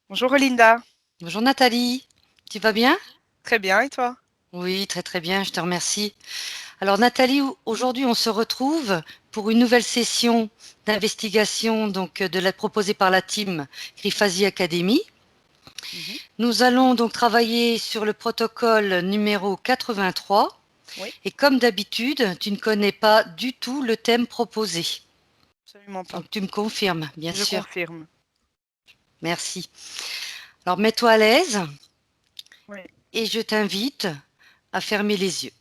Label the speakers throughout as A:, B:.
A: Bonjour Linda,
B: Bonjour Nathalie, tu vas bien?
A: très bien et toi?
B: Oui, très très bien, je te remercie. Alors Nathalie, aujourd'hui on se retrouve pour une nouvelle session d'investigation proposée par la team Grifasi Academy.
A: Mhm.
B: Nous allons donc travailler sur le protocole numéro 83
A: Oui,
B: et comme d'habitude, tu ne connais pas du tout le thème proposé.
A: absolument pas.
B: Donc tu me confirmes, bien
A: Je
B: sûr.
A: confirme.
B: Merci. Alors mets-toi à l'aise
A: Oui.
B: et je t'invite à fermer les yeux.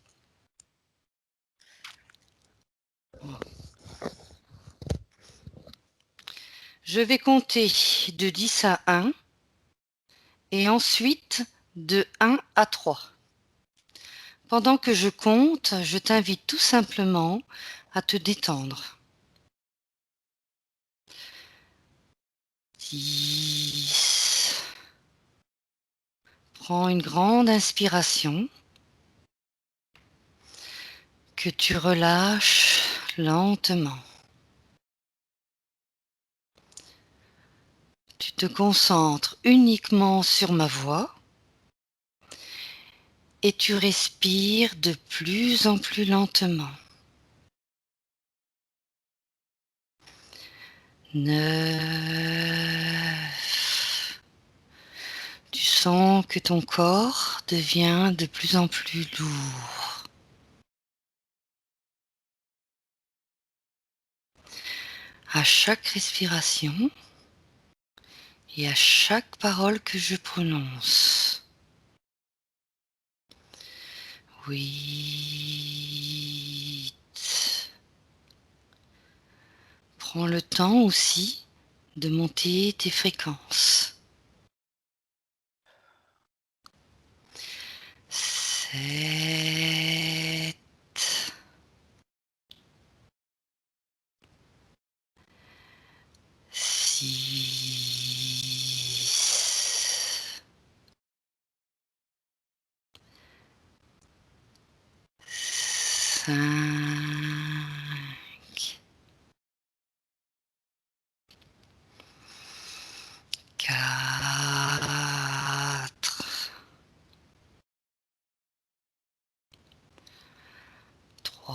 B: Je vais compter de 10 à 1 et ensuite de 1 à 3. Pendant que je compte, je t'invite tout simplement à te détendre. 10. Prends une grande inspiration que tu relâches lentement. Tu te concentres uniquement sur ma voix et tu respires de plus en plus lentement. 9. Tu sens que ton corps devient de plus en plus lourd. À chaque respiration et à chaque parole que je prononce. 8. Prends le temps aussi de monter tes fréquences. 7. 6. 5. 4. 3.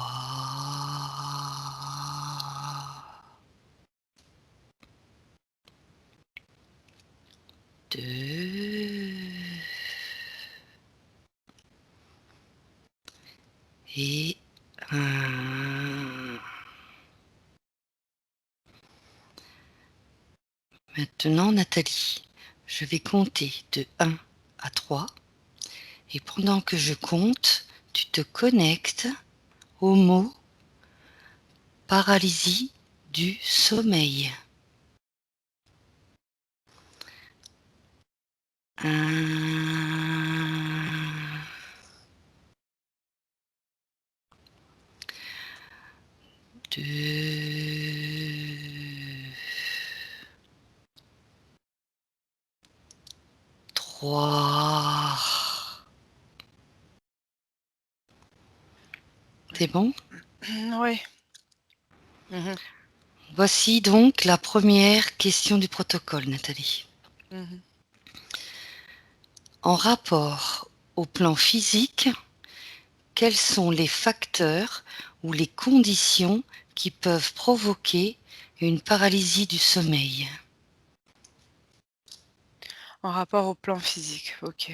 B: 2. Et 1. Maintenant, Nathalie, je vais compter de 1 à 3 et pendant que je compte, tu te connectes au mot paralysie du sommeil. 1, 2, 3. C'est bon?
A: Oui. Mhm.
B: Voici donc la première question du protocole, Nathalie.
A: Mhm.
B: En rapport au plan physique, quels sont les facteurs ou les conditions qui peuvent provoquer une paralysie du sommeil?
A: En rapport au plan physique, ok.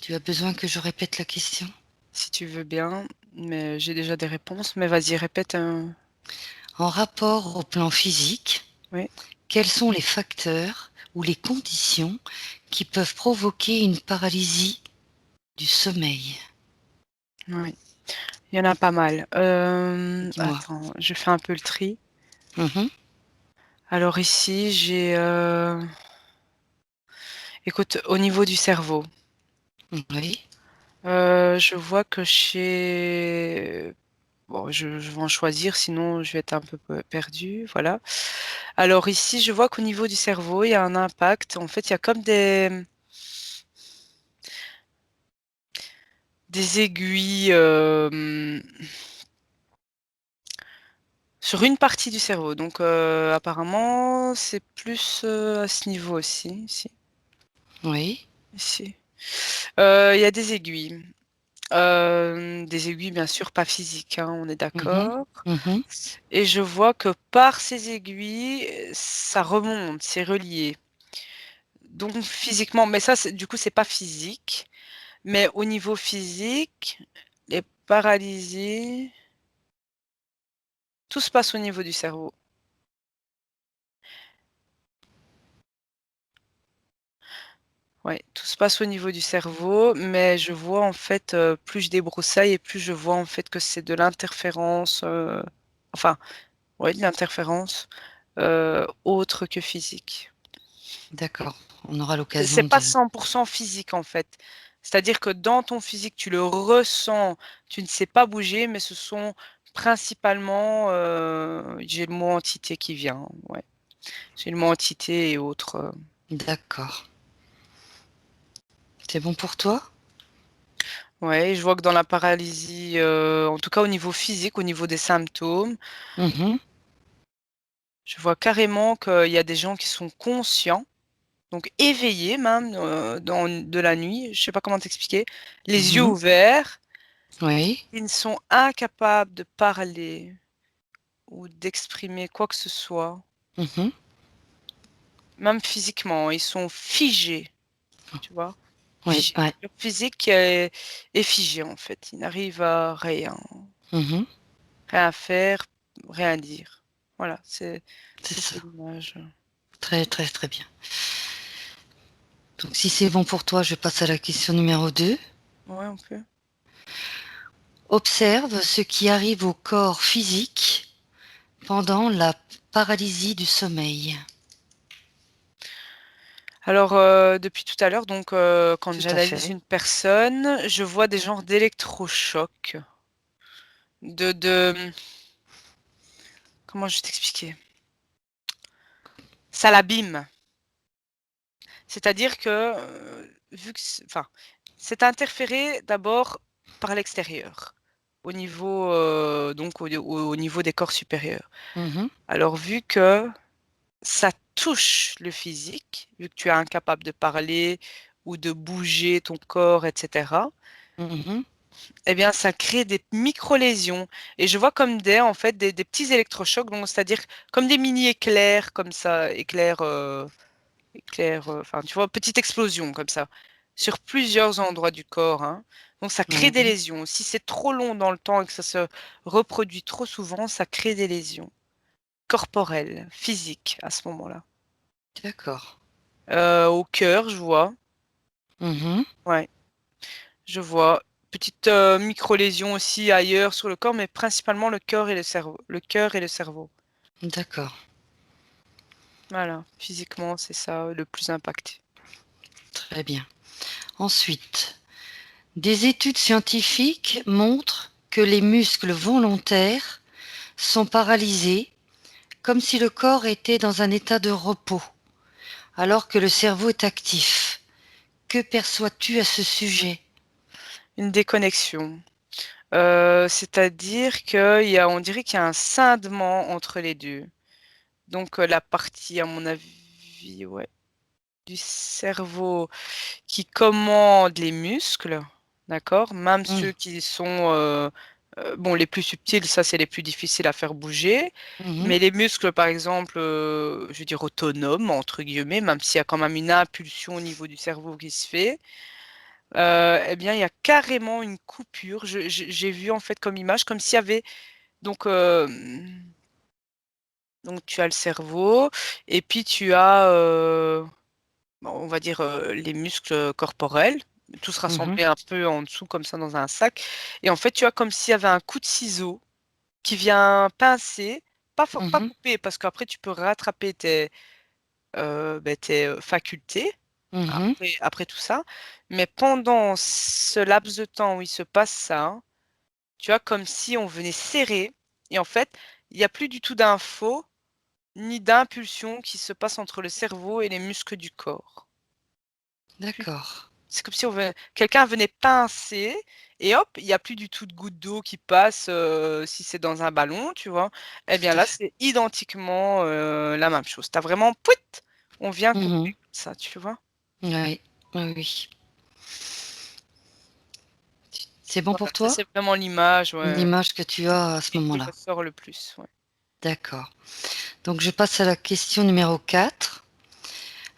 B: Tu as besoin que je répète la question?
A: Si tu veux bien, mais j'ai déjà des réponses, mais vas-y, répète.
B: En rapport au plan physique,
A: Oui,
B: quels sont les facteurs ou les conditions qui peuvent provoquer une paralysie du sommeil?
A: oui. Il y en a pas mal.
B: Dis-moi.
A: Attends, je fais un peu le tri.
B: Mhm.
A: Alors ici, j'ai... Écoute, au niveau du cerveau,
B: Oui.
A: je vois que chez... Bon, je vais en choisir, sinon je vais être un peu perdue. Voilà. Alors ici, je vois qu'au niveau du cerveau, il y a un impact. En fait, il y a comme des aiguilles Sur une partie du cerveau. Donc, apparemment, c'est plus à ce niveau aussi. Ici.
B: Oui.
A: Ici. Il y a des aiguilles. Des aiguilles, bien sûr, pas physiques, hein, on est
B: Mhm.
A: d'accord.
B: Mhm.
A: Et je vois que par ces aiguilles, ça remonte, c'est relié. Donc physiquement, mais ça, du coup, c'est pas physique. Mais au niveau physique, les paralysies, tout se passe au niveau du cerveau. Ouais, tout se passe au niveau du cerveau, mais je vois en fait, plus je débroussaille et plus je vois en fait que c'est de l'interférence, enfin, ouais, de l'interférence, autre que physique.
B: D'accord. On aura
A: C'est
B: l'occasion
A: pas
B: de...
A: 100% physique en fait. C'est-à-dire que dans ton physique, tu le ressens, tu ne sais pas bouger, mais ce sont principalement, j'ai le mot entité qui vient, ouais. J'ai le mot entité et autres.
B: D'accord. C'est bon pour toi?
A: Ouais, je vois que dans la paralysie, en tout cas au niveau physique, au niveau des symptômes,
B: Mhm.
A: je vois carrément qu'il y a des gens qui sont conscients, donc éveillés même, de la nuit, je sais pas comment t'expliquer, les yeux
B: Mhm.
A: ouverts,
B: Oui.
A: ils sont incapables de parler ou d'exprimer quoi que ce soit,
B: Mhm.
A: même physiquement, ils sont figés, tu vois?
B: Oui.
A: Figés.
B: Ouais.
A: Leur physique est figé en fait, ils n'arrivent à rien,
B: Mhm.
A: rien faire, rien dire. Voilà,
B: C'est
A: c'est ça
B: ça.
A: l'image.
B: Très, très, très bien. Donc, si c'est bon pour toi, je passe à la question numéro 2.
A: Ouais, on peut.
B: Observe ce qui arrive au corps physique pendant la paralysie du sommeil.
A: Alors, depuis tout à l'heure, donc, quand
B: Tout à
A: j'analyse
B: fait.
A: une personne, je vois des genres d'électrochocs, de comment je vais t'expliquer? Ça l'abîme. C'est-à-dire que, vu que enfin, c'est interféré d'abord par l'extérieur, au niveau, donc au niveau des corps supérieurs.
B: Mhm.
A: Alors vu que ça touche le physique, vu que tu es incapable de parler ou de bouger ton corps et cetera,
B: Mhm.
A: eh bien ça crée des micro-lésions et je vois comme en fait, des petits électrochocs, donc c'est-à-dire comme des mini éclairs comme ça, éclair, enfin, tu vois, petite explosion comme ça, sur plusieurs endroits du corps, hein. Donc ça crée des
B: Oui.
A: lésions. Si c'est trop long dans le temps et que ça se reproduit trop souvent, ça crée des lésions corporelles, physiques à ce moment-là.
B: D'accord.
A: Au cœur, je vois.
B: Mhm.
A: Ouais, je vois. Petite, micro-lésion aussi ailleurs sur le corps, mais principalement le cœur et le cerveau. Le cœur et le cerveau.
B: D'accord.
A: Voilà, physiquement, c'est ça, le plus impacté.
B: Très bien. Ensuite, des études scientifiques montrent que les muscles volontaires sont paralysés comme si le corps était dans un état de repos, alors que le cerveau est actif. Que perçois-tu à ce sujet?
A: Une déconnexion. C'est-à-dire on dirait qu'il y a un scindement entre les 2. Donc, la partie, à mon avis, ouais, du cerveau qui commande les muscles, d'accord? Même
B: Mm.
A: ceux qui sont, bon, les plus subtils, ça, c'est les plus difficiles à faire bouger.
B: Mhm.
A: Mais les muscles, par exemple, je veux dire «autonomes» entre guillemets, même s'il y a quand même une impulsion au niveau du cerveau qui se fait, eh bien, il y a carrément une coupure. J'ai vu, en fait, comme image, comme s'il y avait donc, donc tu as le cerveau et puis tu as, bon, on va dire, les muscles, corporels, tous
B: Mhm.
A: rassemblés un peu en dessous comme ça dans un sac et en fait, tu as comme s'il y avait un coup de ciseau qui vient pincer, pas
B: Mhm.
A: couper parce qu'après tu peux rattraper tes, facultés
B: Mhm.
A: après tout ça, mais pendant ce laps de temps où il se passe ça, tu vois, comme si on venait serrer et en fait, il y a plus du tout d'infos, ni d'impulsion qui se passe entre le cerveau et les muscles du corps. Plus
B: D'accord.
A: C'est comme si quelqu'un venait pincer et hop, il y a plus du tout de goutte d'eau qui passe, si c'est dans un ballon, tu vois? Eh bien
B: Tout à
A: là,
B: fait.
A: c'est identiquement, la même chose. Tu as vraiment pouit, on vient couper
B: Mmh.
A: comme ça, tu vois?
B: Oui, oui, oui. C'est bon
A: Voilà,
B: pour
A: ça
B: toi?
A: c'est vraiment l'image, ouais,
B: L'image que tu as à ce
A: qui
B: moment-là?
A: ressort le plus, ouais.
B: D'accord. Donc je passe à la question numéro 4.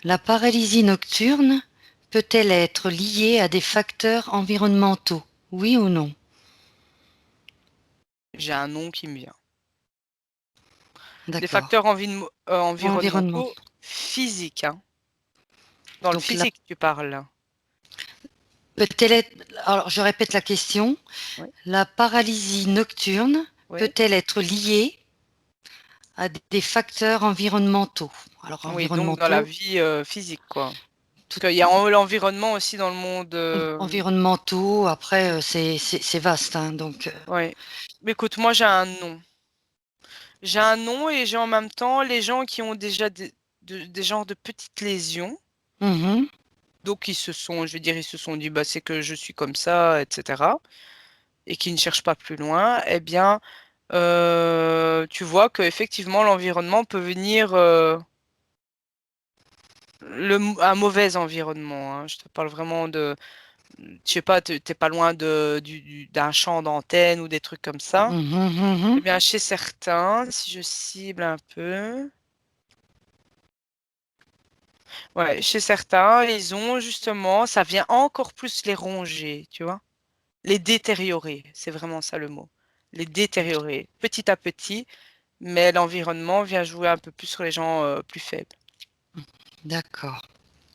B: La paralysie nocturne peut-elle être liée à des facteurs environnementaux? Oui ou non?
A: J'ai un nom qui me vient. Des
B: D'accord.
A: facteurs
B: Environnement.
A: environnementaux physiques, hein. Dans le
B: Donc la
A: physique, tu parles là?
B: peut-elle être alors je répète la question.
A: Oui,
B: La paralysie nocturne
A: oui.
B: peut-elle être liée à des facteurs environnementaux? Alors
A: Oui, donc dans la
B: environnementaux,
A: vie, physique, quoi.
B: tout
A: Parce qu'il y a l'environnement aussi dans le monde,
B: environnementaux, après,
A: oui,
B: c'est vaste, hein, donc
A: ouais. Mais écoute, moi j'ai un nom. J'ai un nom et j'ai en même temps les gens qui ont déjà des genres de petites lésions,
B: mmh.
A: donc je vais dire, ils se sont dit: «Bah, c'est que je suis comme ça» et cetera, et qui ne cherchent pas plus loin, eh bien, tu vois qu'effectivement l'environnement peut venir, un mauvais environnement, hein. Je te parle vraiment de, je sais pas, tu pas loin d'un champ d'antenne ou des trucs comme ça.
B: Mmh mh, mmh.
A: Eh bien, chez certains, si je cible un peu, ouais, chez certains, ils ont justement, ça vient encore plus les ronger, tu vois? Les détériorer, c'est vraiment ça le mot. Les détériorer, petit à petit, mais l'environnement vient jouer un peu plus sur les gens, plus faibles.
B: D'accord.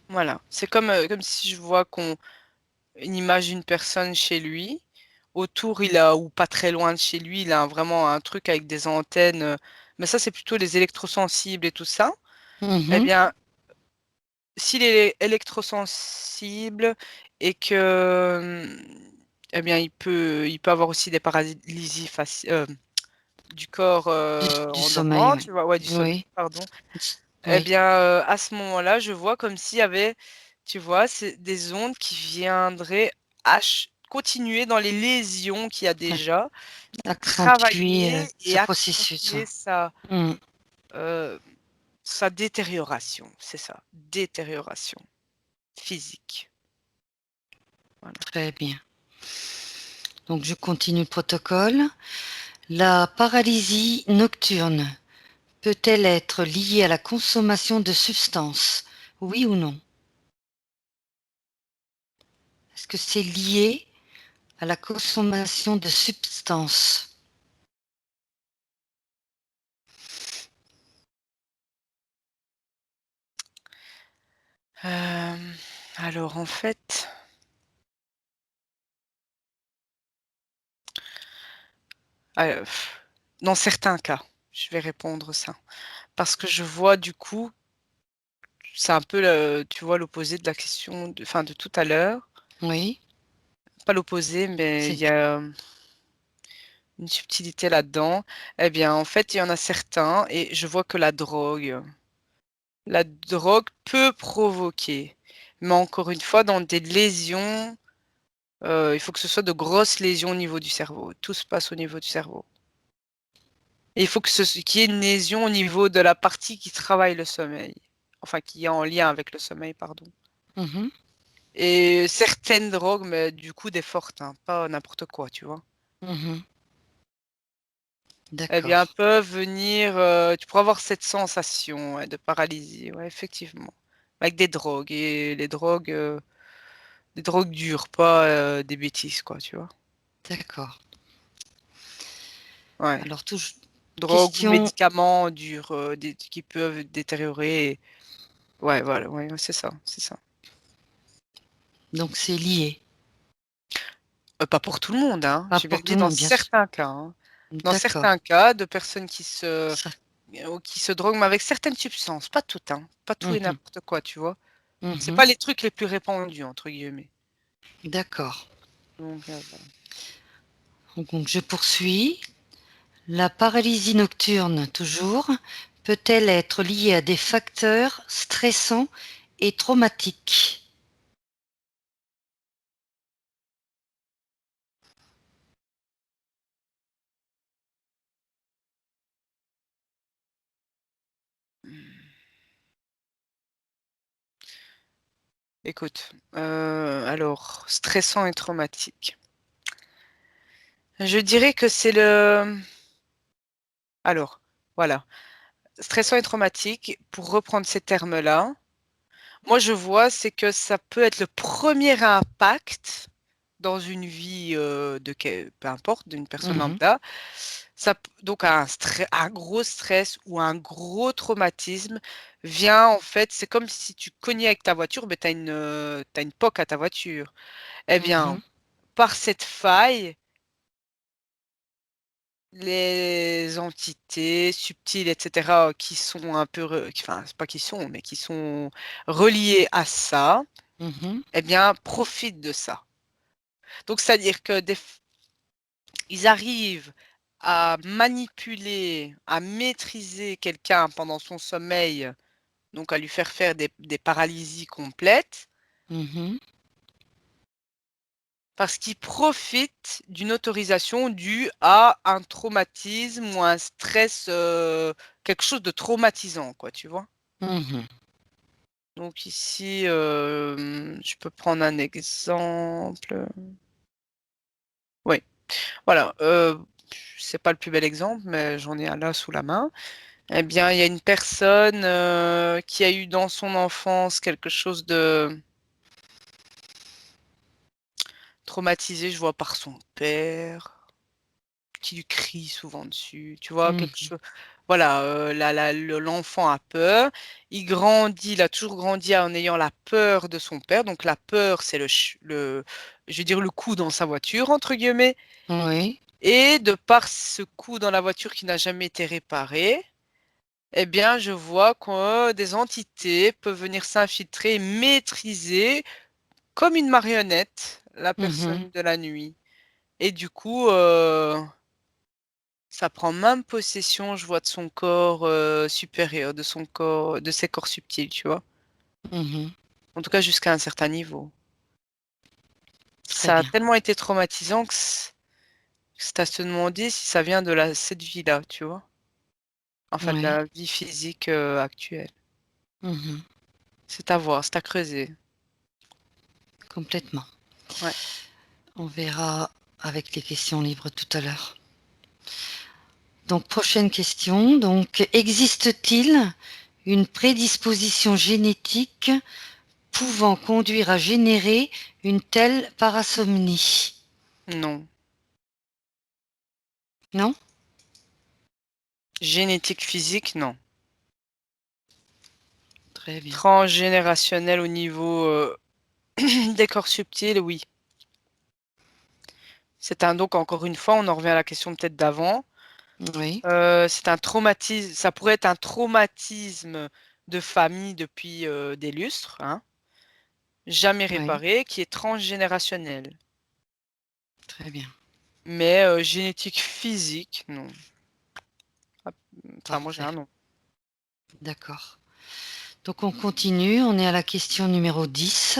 A: Voilà, c'est comme si je vois qu'on une image d'une personne chez lui. Autour, il a ou pas très loin de chez lui, il a vraiment un truc avec des antennes, mais ça, c'est plutôt les électrosensibles et tout ça. Eh
B: Mmh.
A: bien, s'il est électrosensible et que, eh bien, il peut avoir aussi des paralysies du corps,
B: Du
A: en
B: sommeil,
A: dormant,
B: oui.
A: tu vois? Ouais, du sommeil,
B: Oui,
A: pardon. Eh
B: oui,
A: bien, à ce moment-là, je vois comme s'il y avait, tu vois, c'est des ondes qui viendraient continuer dans les lésions qu'il y a
B: ouais,
A: déjà,
B: accentuer,
A: travailler et
B: ce processus.
A: accentuer
B: Mmh,
A: heu, sa détérioration, c'est ça, détérioration physique. Voilà.
B: très bien. Donc je continue le protocole. La paralysie nocturne peut-elle être liée à la consommation de substances? Oui ou non? Est-ce que c'est lié à la consommation de substances?
A: Alors en fait, heu, dans certains cas, je vais répondre ça. Parce que je vois du coup, c'est un peu tu vois l'opposé de la question de tout à l'heure.
B: Oui,
A: Pas l'opposé, mais il
B: c'est
A: y a, une subtilité là-dedans. Eh bien, en fait, il y en a certains et je vois que la drogue peut provoquer, mais encore une fois, dans des lésions, il faut que ce soit de grosses lésions au niveau du cerveau. Tout se passe au niveau du cerveau et il faut qu'il y ait une lésion au niveau de la partie qui travaille le sommeil, enfin qui est en lien avec le sommeil, pardon,
B: mmh.
A: et certaines drogues, mais du coup des fortes, hein, pas n'importe quoi, tu vois?
B: Mmh.
A: Eh bien,
B: D'accord,
A: peuvent venir, tu pourras avoir cette sensation, ouais, de paralysie, ouais, effectivement. Avec des drogues dures, pas, des bêtises, quoi, tu vois?
B: d'accord.
A: Ouais,
B: Alors touj
A: drogue ou
B: question
A: médicaments durs, qui peuvent détériorer, ouais, voilà, ouais, ouais, c'est ça, c'est ça.
B: donc c'est lié.
A: Pas pour tout le monde, hein,
B: Pas
A: j'ai bien
B: pour tout
A: dit
B: le
A: dans
B: monde, bien sûr.
A: certains cas, hein. Dans
B: D'accord,
A: certains cas de personnes
B: ça
A: qui se droguent, mais avec certaines substances, pas toutes, hein, pas tout et
B: mmh mh.
A: n'importe quoi, tu vois? C'est
B: Mmh.
A: pas les trucs les plus «répandus» entre guillemets.
B: D'accord.
A: Donc voilà.
B: Donc je poursuis. La paralysie nocturne, toujours, peut-elle être liée à des facteurs stressants et traumatiques?
A: Écoute, alors stressant et traumatique. Je dirais que c'est le alors, voilà, stressant et traumatique, pour reprendre ces termes-là, moi je vois, c'est que ça peut être le premier impact dans une vie, de peu importe, d'une personne
B: Mhm.
A: lambda. Donc un gros stress ou un gros traumatisme vient en fait, c'est comme si tu cognais avec ta voiture, mais tu une poque à ta voiture. Eh bien,
B: Mhm.
A: par cette faille, les entités subtiles, etc., qui sont un peu, enfin, c'est pas qui sont, mais qui sont reliées à ça,
B: Mhm.
A: eh bien, profitent de ça. Donc, c'est-à-dire que ils arrivent à manipuler, à maîtriser quelqu'un pendant son sommeil, donc à lui faire des paralysies complètes,
B: Mhm.
A: parce qu'ils profitent d'une autorisation due à un traumatisme ou un stress, quelque chose de traumatisant, quoi, tu vois?
B: Mhm.
A: Donc ici, je peux prendre un exemple. Oui, voilà, c'est pas le plus bel exemple, mais j'en ai un là sous la main. Eh bien, il y a une personne, qui a eu dans son enfance quelque chose de traumatisé, je vois, par son père, qui lui crie souvent dessus, tu vois? Quelque
B: Mhm.
A: chose, voilà, l'enfant a peur, il a toujours grandi en ayant la peur de son père, donc la peur, c'est je vais dire «le coup dans sa voiture» entre guillemets,
B: Oui.
A: et de par ce coup dans la voiture qui n'a jamais été réparé, eh bien, je vois que des entités peuvent venir s'infiltrer et maîtriser, comme une marionnette, la
B: Mhm.
A: personne de la nuit. Et du coup, ça prend même possession, je vois, de son corps, supérieur, de ses corps subtils, tu vois?
B: Mhm.
A: En tout cas, jusqu'à un certain niveau.
B: Très
A: Ça a
B: bien.
A: tellement été traumatisant que c'est à se demander si ça vient de cette vie-là, tu vois? Enfin, de
B: Oui.
A: la vie physique, actuelle.
B: Mhm.
A: C'est à voir, c'est à creuser.
B: Complètement.
A: Ouais.
B: On verra avec les questions libres tout à l'heure. Donc, prochaine question. Donc, existe-t-il une prédisposition génétique pouvant conduire à générer une telle parasomnie?
A: Non.
B: Non?
A: Génétique, physique, non.
B: Très bien.
A: Transgénérationnel au niveau, des corps subtils, oui. Donc encore une fois, on en revient à la question peut-être d'avant.
B: Oui,
A: C'est un traumatisme, ça pourrait être un traumatisme de famille depuis, des lustres, hein, jamais
B: oui,
A: réparé, qui est transgénérationnel.
B: très bien.
A: Mais, génétique physique, non. Ah, enfin moi j'ai
B: Parfait.
A: un non.
B: D'accord. Donc, on continue. On est à la question numéro 10.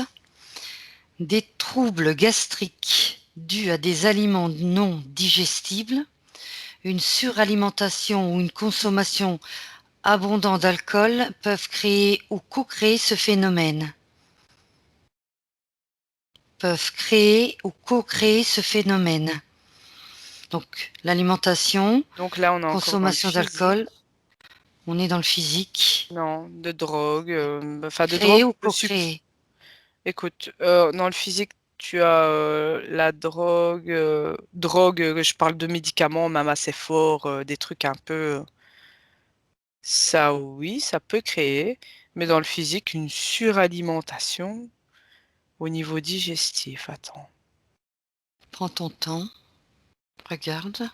B: Des troubles gastriques dus à des aliments non digestibles, une suralimentation ou une consommation abondante d'alcool peuvent créer ou co-créer ce phénomène. Peuvent créer ou co-créer ce phénomène. Donc, l'alimentation,
A: Donc là, on est encore dans le
B: consommation d'alcool,
A: physique.
B: on est dans le physique.
A: Non, de drogue, enfin de drogue
B: Créer ou
A: subs
B: co-créer.
A: écoute, dans le physique, tu as, la drogue, je parle de médicaments même assez forts, des trucs un peu, ça oui, ça peut créer, mais dans le physique, une suralimentation au niveau digestif, attends.
B: Prends ton temps, regarde.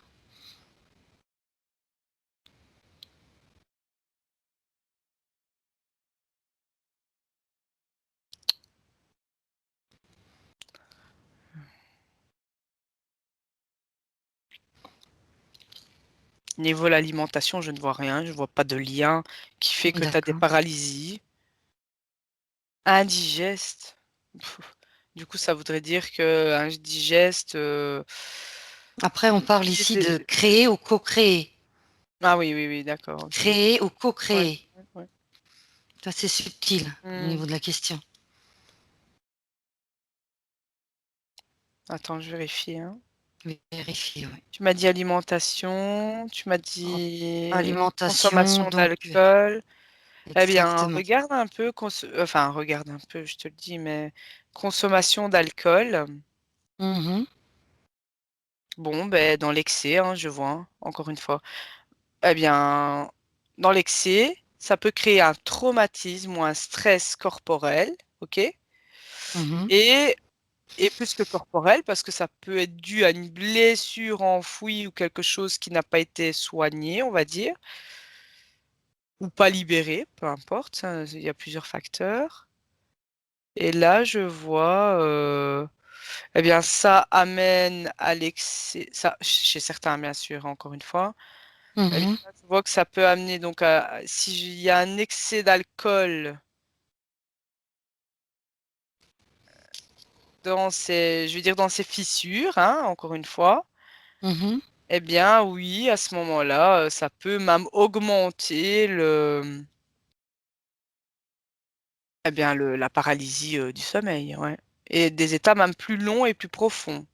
A: Niveau l'alimentation, je ne vois rien, je vois pas de lien qui fait que tu as des
B: D'accord.
A: paralysies. Indigeste. Du coup, ça voudrait dire qu'indigeste,
B: Après, on parle
A: j'ai
B: ici de
A: des
B: créer ou co-créer.
A: ah oui, oui, oui, d'accord, OK.
B: Créer ou
A: Ouais,
B: co-créer.
A: ouais, ouais.
B: assez subtil au
A: Mmh.
B: niveau de la question.
A: Attends, je vérifie, hein.
B: Vérifier, oui.
A: Tu m'as dit alimentation, tu m'as dit
B: Alimentation,
A: consommation
B: donc
A: d'alcool. Eh bien,
B: exactement.
A: regarde un peu, enfin, regarde un peu, je te le dis, mais consommation d'alcool,
B: Mmh.
A: bon, ben, dans l'excès, hein, je vois, hein, encore une fois. Eh bien, dans l'excès, ça peut créer un traumatisme ou un stress corporel, ok?
B: Mmh.
A: Et, et plus que corporel, parce que ça peut être dû à une blessure enfouie ou quelque chose qui n'a pas été soigné, on va dire, ou pas libéré, peu importe, ça, il y a plusieurs facteurs. Et là, je vois, eh bien, ça amène à l'excès, ça, chez certains, bien sûr, encore une fois. Eh bien,
B: Mmh.
A: je vois que ça peut amener, donc, s'il y a un excès d'alcool dans ces, je veux dire, dans ces fissures, hein, encore une fois,
B: Mmh.
A: eh bien, oui, à ce moment-là, ça peut même augmenter eh bien, la paralysie, du sommeil, ouais. Et des états même plus longs et plus profonds.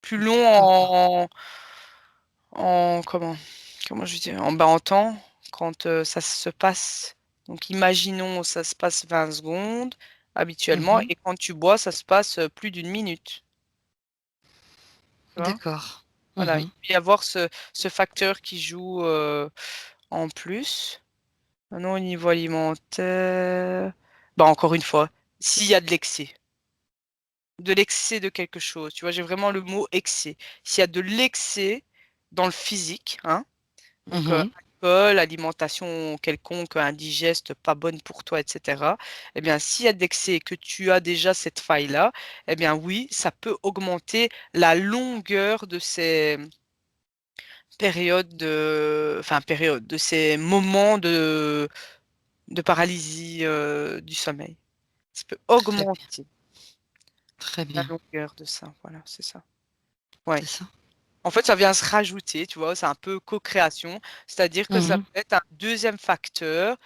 A: Plus longs
B: D'accord.
A: comment je dis? En temps, quand, ça se passe. Donc imaginons, ça se passe 20 secondes habituellement
B: Mmh.
A: et quand tu bois, ça se passe, plus d'une minute, tu vois?
B: D'accord.
A: Voilà, il
B: Mmh.
A: peut y avoir ce facteur qui joue, en plus. Maintenant au niveau alimentaire, bah, encore une fois, s'il y a de l'excès de quelque chose, tu vois? J'ai vraiment le mot excès. S'il y a de l'excès dans le physique, hein. Donc,
B: Mmh.
A: alcool, alimentation quelconque indigeste, pas bonne pour toi et cetera. Eh bien, s'il y a de l'excès et que tu as déjà cette faille-là, eh bien oui, ça peut augmenter la longueur de ces périodes de ces moments de paralysie, du sommeil. Ça peut
B: Très bien,
A: augmenter
B: très
A: la
B: bien.
A: longueur de ça, voilà, c'est ça.
B: C'est
A: Ouais.
B: ça?
A: En fait, ça vient se rajouter, tu vois? C'est un peu co-création, c'est-à-dire que ça
B: Mmh.
A: peut être un deuxième facteur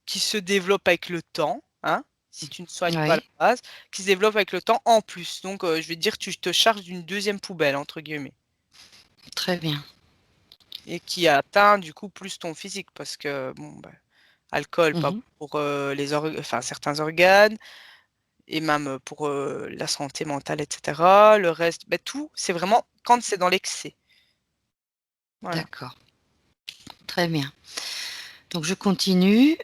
A: qui se développe avec le temps, hein, si tu ne soignes pas la
B: Oui,
A: base, qui se développe avec le temps en plus. Donc, je vais dire, tu te charges d'une deuxième poubelle, entre guillemets,
B: très bien.
A: et qui atteint du coup plus ton physique parce que, bon, bah, alcool, pas
B: Mmh.
A: pour enfin, certains organes, et même pour la santé mentale, etc. Le reste, bah, tout, c'est vraiment quand c'est dans l'excès. Voilà.
B: D'accord, très bien. Donc je continue.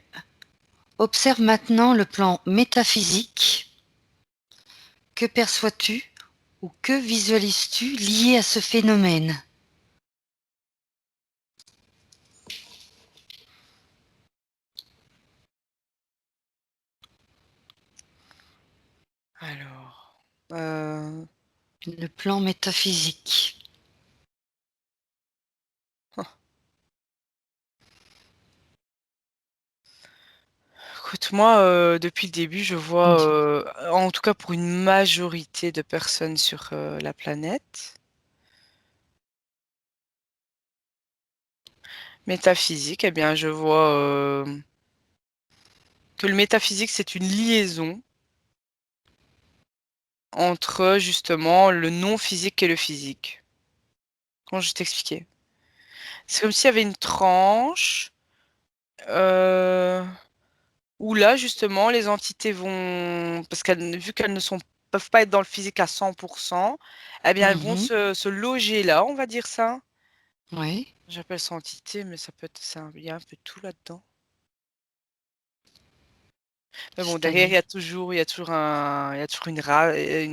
B: Observe maintenant le plan métaphysique. Que perçois-tu ou que visualises-tu lié à ce phénomène?
A: Alors,
B: Le plan métaphysique.
A: écoute, moi, depuis le début, je vois,
B: Mmh.
A: en tout cas pour une majorité de personnes sur, la planète, métaphysique, eh bien, je vois, que le métaphysique, c'est une liaison entre, justement, le non physique et le physique. Comment je vais t'expliquer? C'est comme s'il y avait une tranche, heu, où là, justement, les entités vont parce qu'elles vu qu'elles ne sont peuvent pas être dans le physique à 100, eh bien, elles vont
B: Mmh.
A: se loger là, on va dire ça.
B: Oui,
A: J'appelle ça entité, mais ça peut être c'est un il y a un peu tout là-dedans. Mais bon, derrière,
B: c'est-à-dire?
A: il y a toujours une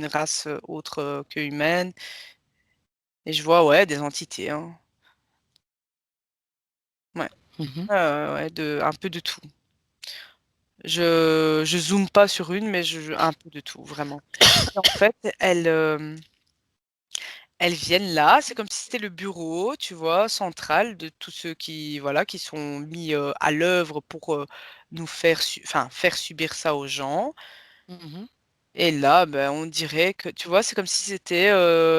A: race, autre, que humaine, et je vois, ouais, des entités, hein. Ouais,
B: Mmh.
A: ouais, de un peu de tout. Je zoome pas sur une, mais je un peu de tout, vraiment. Et en fait, elles viennent là, c'est comme si c'était le bureau, tu vois, central de tous ceux qui, voilà, qui sont mis, à l'œuvre pour, nous faire subir ça aux gens.
B: Mmh.
A: Et là, ben, on dirait que tu vois, c'est comme si c'était,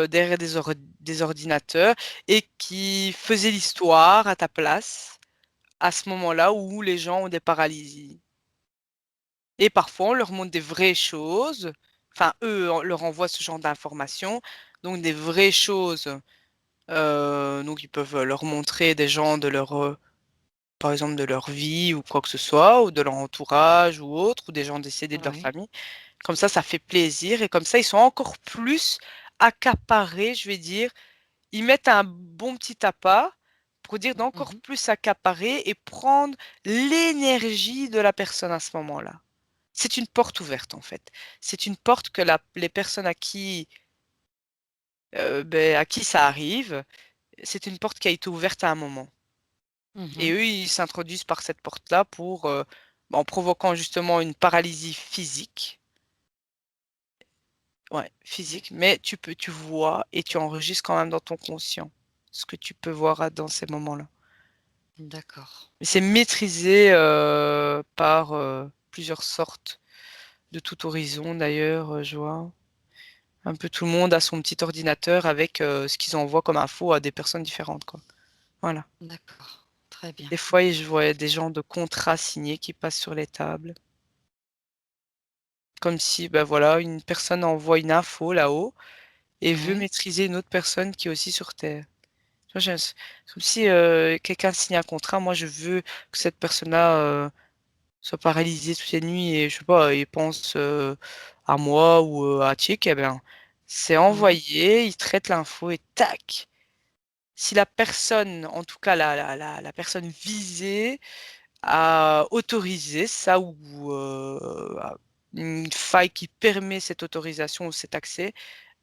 A: derrière des ordinateurs et qui faisaient l'histoire à ta place, à ce moment-là où les gens ont des paralysies. Et parfois, on leur montre des vraies choses. Enfin, eux, on leur envoie ce genre d'informations. Donc, des vraies choses. Donc, ils peuvent leur montrer des gens de leur, par exemple, de leur vie ou quoi que ce soit, ou de leur entourage ou autre, ou des gens décédés de leur
B: Oui.
A: famille. Comme ça fait plaisir. Et comme ça, ils sont encore plus accaparés, je vais dire. Ils mettent un bon petit appât pour dire d'encore
B: Mhm.
A: plus accaparer et prendre l'énergie de la personne à ce moment-là. C'est une porte ouverte, en fait. C'est une porte que les personnes à qui ça arrive, c'est une porte qui a été ouverte à un moment. Et
B: Mhm.
A: eux, ils s'introduisent par cette porte-là en provoquant justement une paralysie physique. Ouais, physique. Mais tu vois et tu enregistres quand même dans ton conscient ce que tu peux voir dans ces moments-là.
B: D'accord.
A: Mais c'est maîtrisé par plusieurs sortes de tout horizon, d'ailleurs, je vois. Un peu tout le monde a son petit ordinateur avec ce qu'ils envoient comme info à des personnes différentes, quoi. Voilà.
B: D'accord. Très bien.
A: Des fois, je vois des gens de contrats signés qui passent sur les tables. Comme si, ben voilà, une personne envoie une info là-haut et veut
B: Oui.
A: maîtriser une autre personne qui est aussi sur Terre. Tu vois, comme si quelqu'un signe un contrat, moi je veux que cette personne-là soit paralysée toutes les nuits et je sais pas, il pense à moi ou à Tchik, eh ben, c'est
B: Oui.
A: envoyé, il traite l'info et tac. Si la personne, en tout cas la personne visée, a autorisé ça ou a une faille qui permet cette autorisation ou cet accès,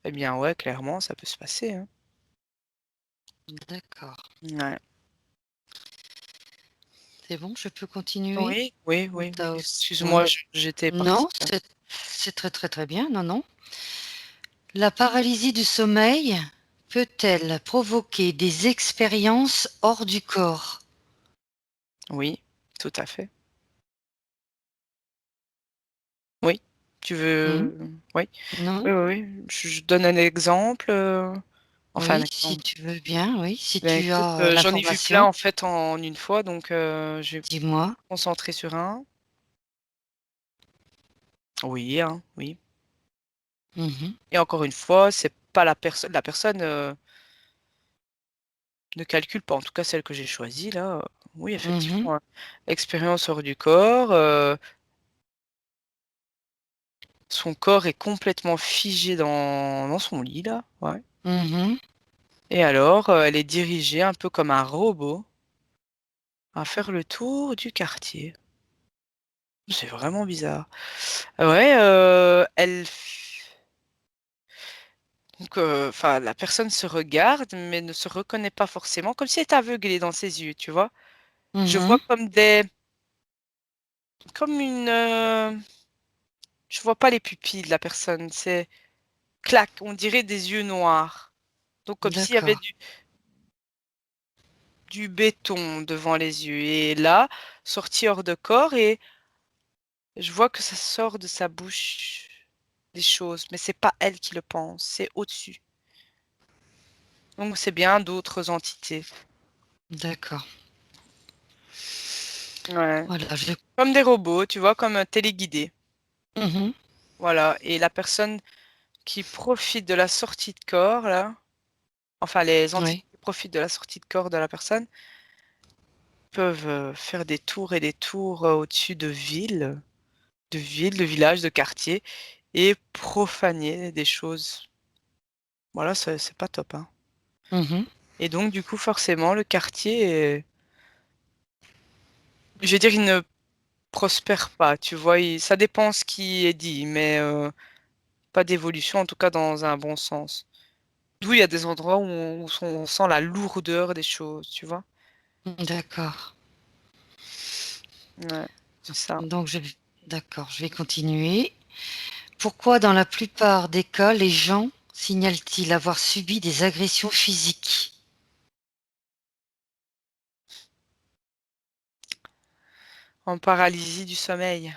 A: eh bien ouais, clairement, ça peut se passer, hein.
B: D'accord.
A: Ouais.
B: C'est bon, je peux continuer?
A: Oui, oui,
B: Ou
A: oui, oui.
B: t'as aussi...
A: Excuse-moi,
B: Oui.
A: j'étais partie.
B: Non, c'est très très très bien. Non, non. La paralysie du sommeil peut-elle provoquer des expériences hors du corps?
A: Oui, tout à fait. Oui. Tu
B: Hmm.
A: veux. Oui,
B: Non?
A: oui, oui, oui. Je donne un exemple. Enfin, un
B: Oui, si
A: exemple.
B: tu veux bien, oui, si
A: Ben
B: tu
A: écoute,
B: as
A: j'en ai vu plein
B: l'information,
A: en fait en une fois, donc je vais me
B: dis-moi.
A: concentrer sur un. Oui, hein, oui.
B: Mhm.
A: Et encore une fois, c'est pas la personne ne calcule pas, en tout cas celle que j'ai choisie là. Oui,
B: Mhm.
A: effectivement, expérience hors du corps. Son corps est complètement figé dans son lit là. Ouais.
B: Mhm.
A: Et alors, elle est dirigée un peu comme un robot à faire le tour du quartier. C'est vraiment bizarre. Ouais, donc, enfin, la personne se regarde, mais ne se reconnaît pas forcément, comme si elle était aveuglée dans ses yeux, tu vois. Je vois
B: Mhm.
A: comme je vois pas les pupilles de la personne. C'est clac, on dirait des yeux noirs. Donc, comme s'il y avait
B: D'accord.
A: du béton devant les yeux. Et là, sorti hors de corps, et je vois que ça sort de sa bouche des choses, mais c'est pas elle qui le pense, c'est au-dessus. Donc, c'est bien d'autres entités.
B: D'accord.
A: Ouais.
B: Voilà, je...
A: Comme des robots, tu vois, comme téléguidés.
B: Mhm.
A: Voilà. Et la personne qui profite de la sortie de corps, là, enfin, les entités
B: Oui.
A: qui profitent de la sortie de corps de la personne, peuvent faire des tours et des tours au-dessus de villages, de quartiers, et profaner des choses. Voilà, c'est pas top, hein.
B: Mhm.
A: Et donc, du coup, forcément, le quartier, je vais dire, il ne prospère pas, tu vois. Ça dépend ce qui est dit, mais pas d'évolution, en tout cas dans un bon sens. D'où il y a des endroits on sent la lourdeur des choses, tu vois.
B: D'accord.
A: Ouais, c'est ça.
B: Donc, d'accord, je vais continuer. Pourquoi, dans la plupart des cas, les gens signalent-ils avoir subi des agressions physiques?
A: En paralysie du sommeil.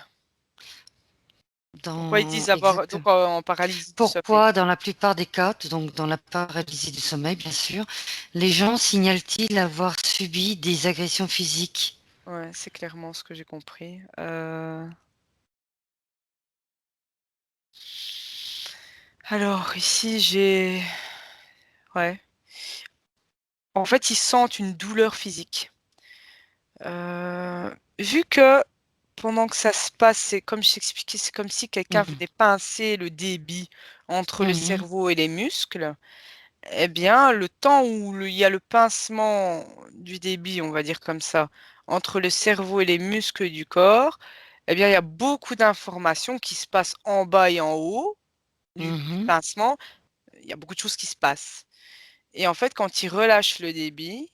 A: Pourquoi ils disent avoir
B: Exactement.
A: donc en paralysie du sommeil?
B: Pourquoi, dans la plupart des cas, donc dans la paralysie du sommeil, bien sûr, les gens signalent-ils avoir subi des agressions physiques?
A: Ouais, c'est clairement ce que j'ai compris. Alors ici j'ai ouais. En fait, ils sentent une douleur physique. Vu que pendant que ça se passe, c'est comme je t'expliquais, c'est comme si quelqu'un
B: Mhm.
A: venait pincer le débit entre le
B: Mhm.
A: cerveau et les muscles. Eh bien, le temps où il y a le pincement du débit, on va dire comme ça, entre le cerveau et les muscles du corps, eh bien, il y a beaucoup d'informations qui se passent en bas et en haut du
B: Mhm.
A: pincement. Il y a beaucoup de choses qui se passent. Et en fait, quand il relâche le débit,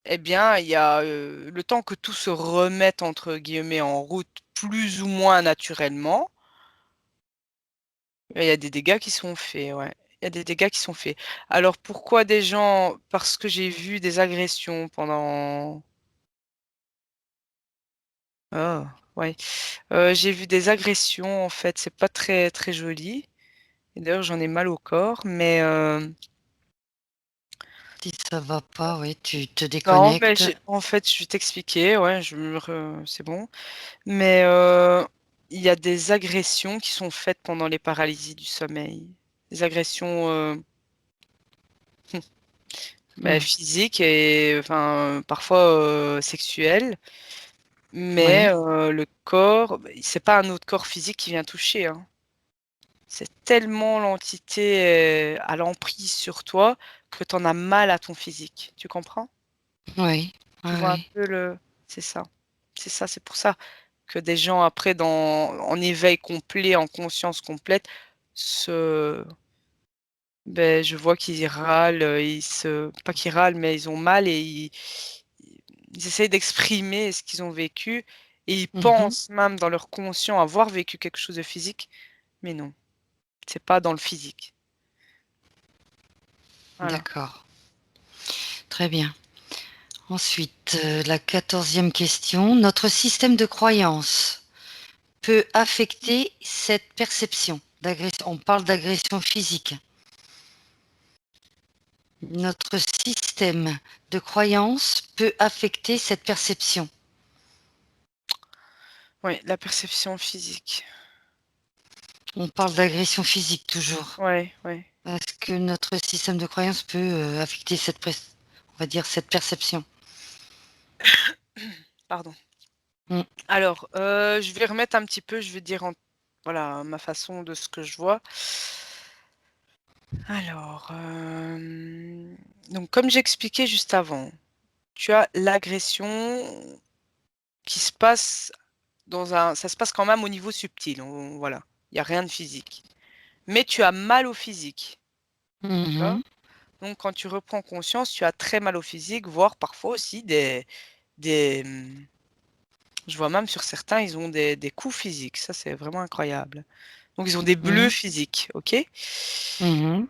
A: eh bien, il y a le temps que tout se remette, entre guillemets, en route plus ou moins naturellement, il y a des dégâts qui sont faits, ouais. Il y a des dégâts qui sont faits. Alors pourquoi des gens? Parce que j'ai vu des agressions pendant. Oh, ouais. J'ai vu des agressions, en fait, c'est pas très très joli. Et d'ailleurs, j'en ai mal au corps, mais
B: Si ça va pas, oui, tu te
A: non, mais
B: déconnectes.
A: en fait, je vais t'expliquer, ouais, c'est bon. Mais il y a des agressions qui sont faites pendant les paralysies du sommeil. Des agressions bah,
B: Mhm.
A: physiques et enfin parfois sexuelles. Mais
B: Oui.
A: le corps, bah, c'est pas un autre corps physique qui vient toucher, hein. C'est tellement l'entité a l'emprise sur toi que tu en as mal à ton physique. Tu comprends?
B: Oui.
A: Tu
B: Oui.
A: vois un
B: Oui.
A: peu le. C'est ça. C'est ça, c'est pour ça que des gens après en éveil complet, en conscience complète, se ben, je vois qu'ils râlent, pas qu'ils râlent, mais ils ont mal et ils essayent d'exprimer ce qu'ils ont vécu et ils
B: Mhm.
A: pensent même dans leur conscient avoir vécu quelque chose de physique, mais non, c'est pas dans le physique. Voilà.
B: D'accord. Très bien. Ensuite, la 14e question. Notre système de croyance peut affecter cette perception d'agression. On parle d'agression physique. Notre système de croyance peut affecter cette perception.
A: Oui, la perception physique.
B: On parle d'agression physique toujours.
A: Ouais, ouais.
B: Est-ce que notre système de croyance peut affecter on va dire cette perception?
A: Pardon.
B: Mm.
A: Alors, je vais remettre un petit peu, je vais dire voilà, ma façon de ce que je vois. Alors, donc comme j'expliquais juste avant, tu as l'agression qui se passe ça se passe quand même au niveau subtil, voilà, il y a rien de physique. Mais tu as mal au physique, d'accord?
B: Mhm.
A: Donc quand tu reprends conscience, tu as très mal au physique, voire parfois aussi des, je vois même sur certains, ils ont des coups physiques. Ça, c'est vraiment incroyable. Donc ils ont des bleus
B: Mhm.
A: physiques, OK? Et
B: Mhm.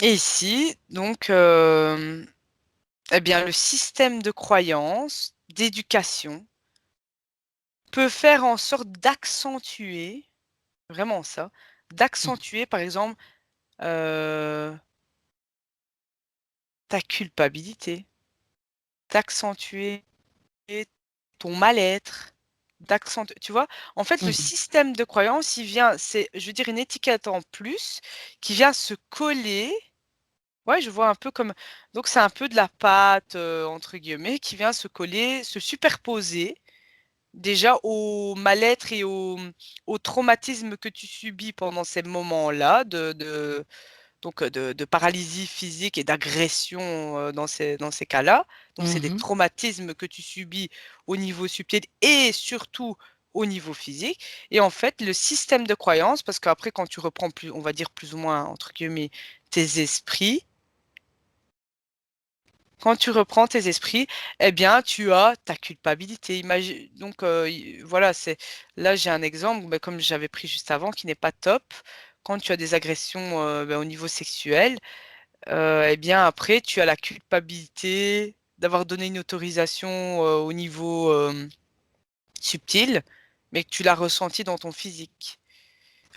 A: ici, donc, eh bien, le système de croyance, d'éducation, peut faire en sorte d'accentuer, vraiment ça, d'accentuer, par exemple, heu, ta culpabilité, d'accentuer ton mal-être, tu vois? En fait, le
B: Mhm.
A: système de croyance, il vient c'est, je veux dire, une étiquette en plus qui vient se coller. Ouais, je vois un peu comme donc c'est un peu de la «pâte», entre guillemets, qui vient se coller, se superposer déjà au mal-être et au traumatisme que tu subis pendant ces moments-là de paralysie physique et d'agression, dans ces cas-là. Donc c'est des
B: Mhm.
A: traumatismes que tu subis au niveau subtil et surtout au niveau physique et en fait, le système de croyance parce qu'après quand tu reprends plus on va dire plus ou moins entre guillemets «tes esprits», quand tu reprends tes esprits, eh bien, tu as ta culpabilité. Donc, voilà, là, j'ai un exemple, bah, comme j'avais pris juste avant, qui n'est pas top. Quand tu as des agressions bah, au niveau sexuel, eh bien, après, tu as la culpabilité d'avoir donné une autorisation au niveau subtil, mais que tu l'as ressenti dans ton physique.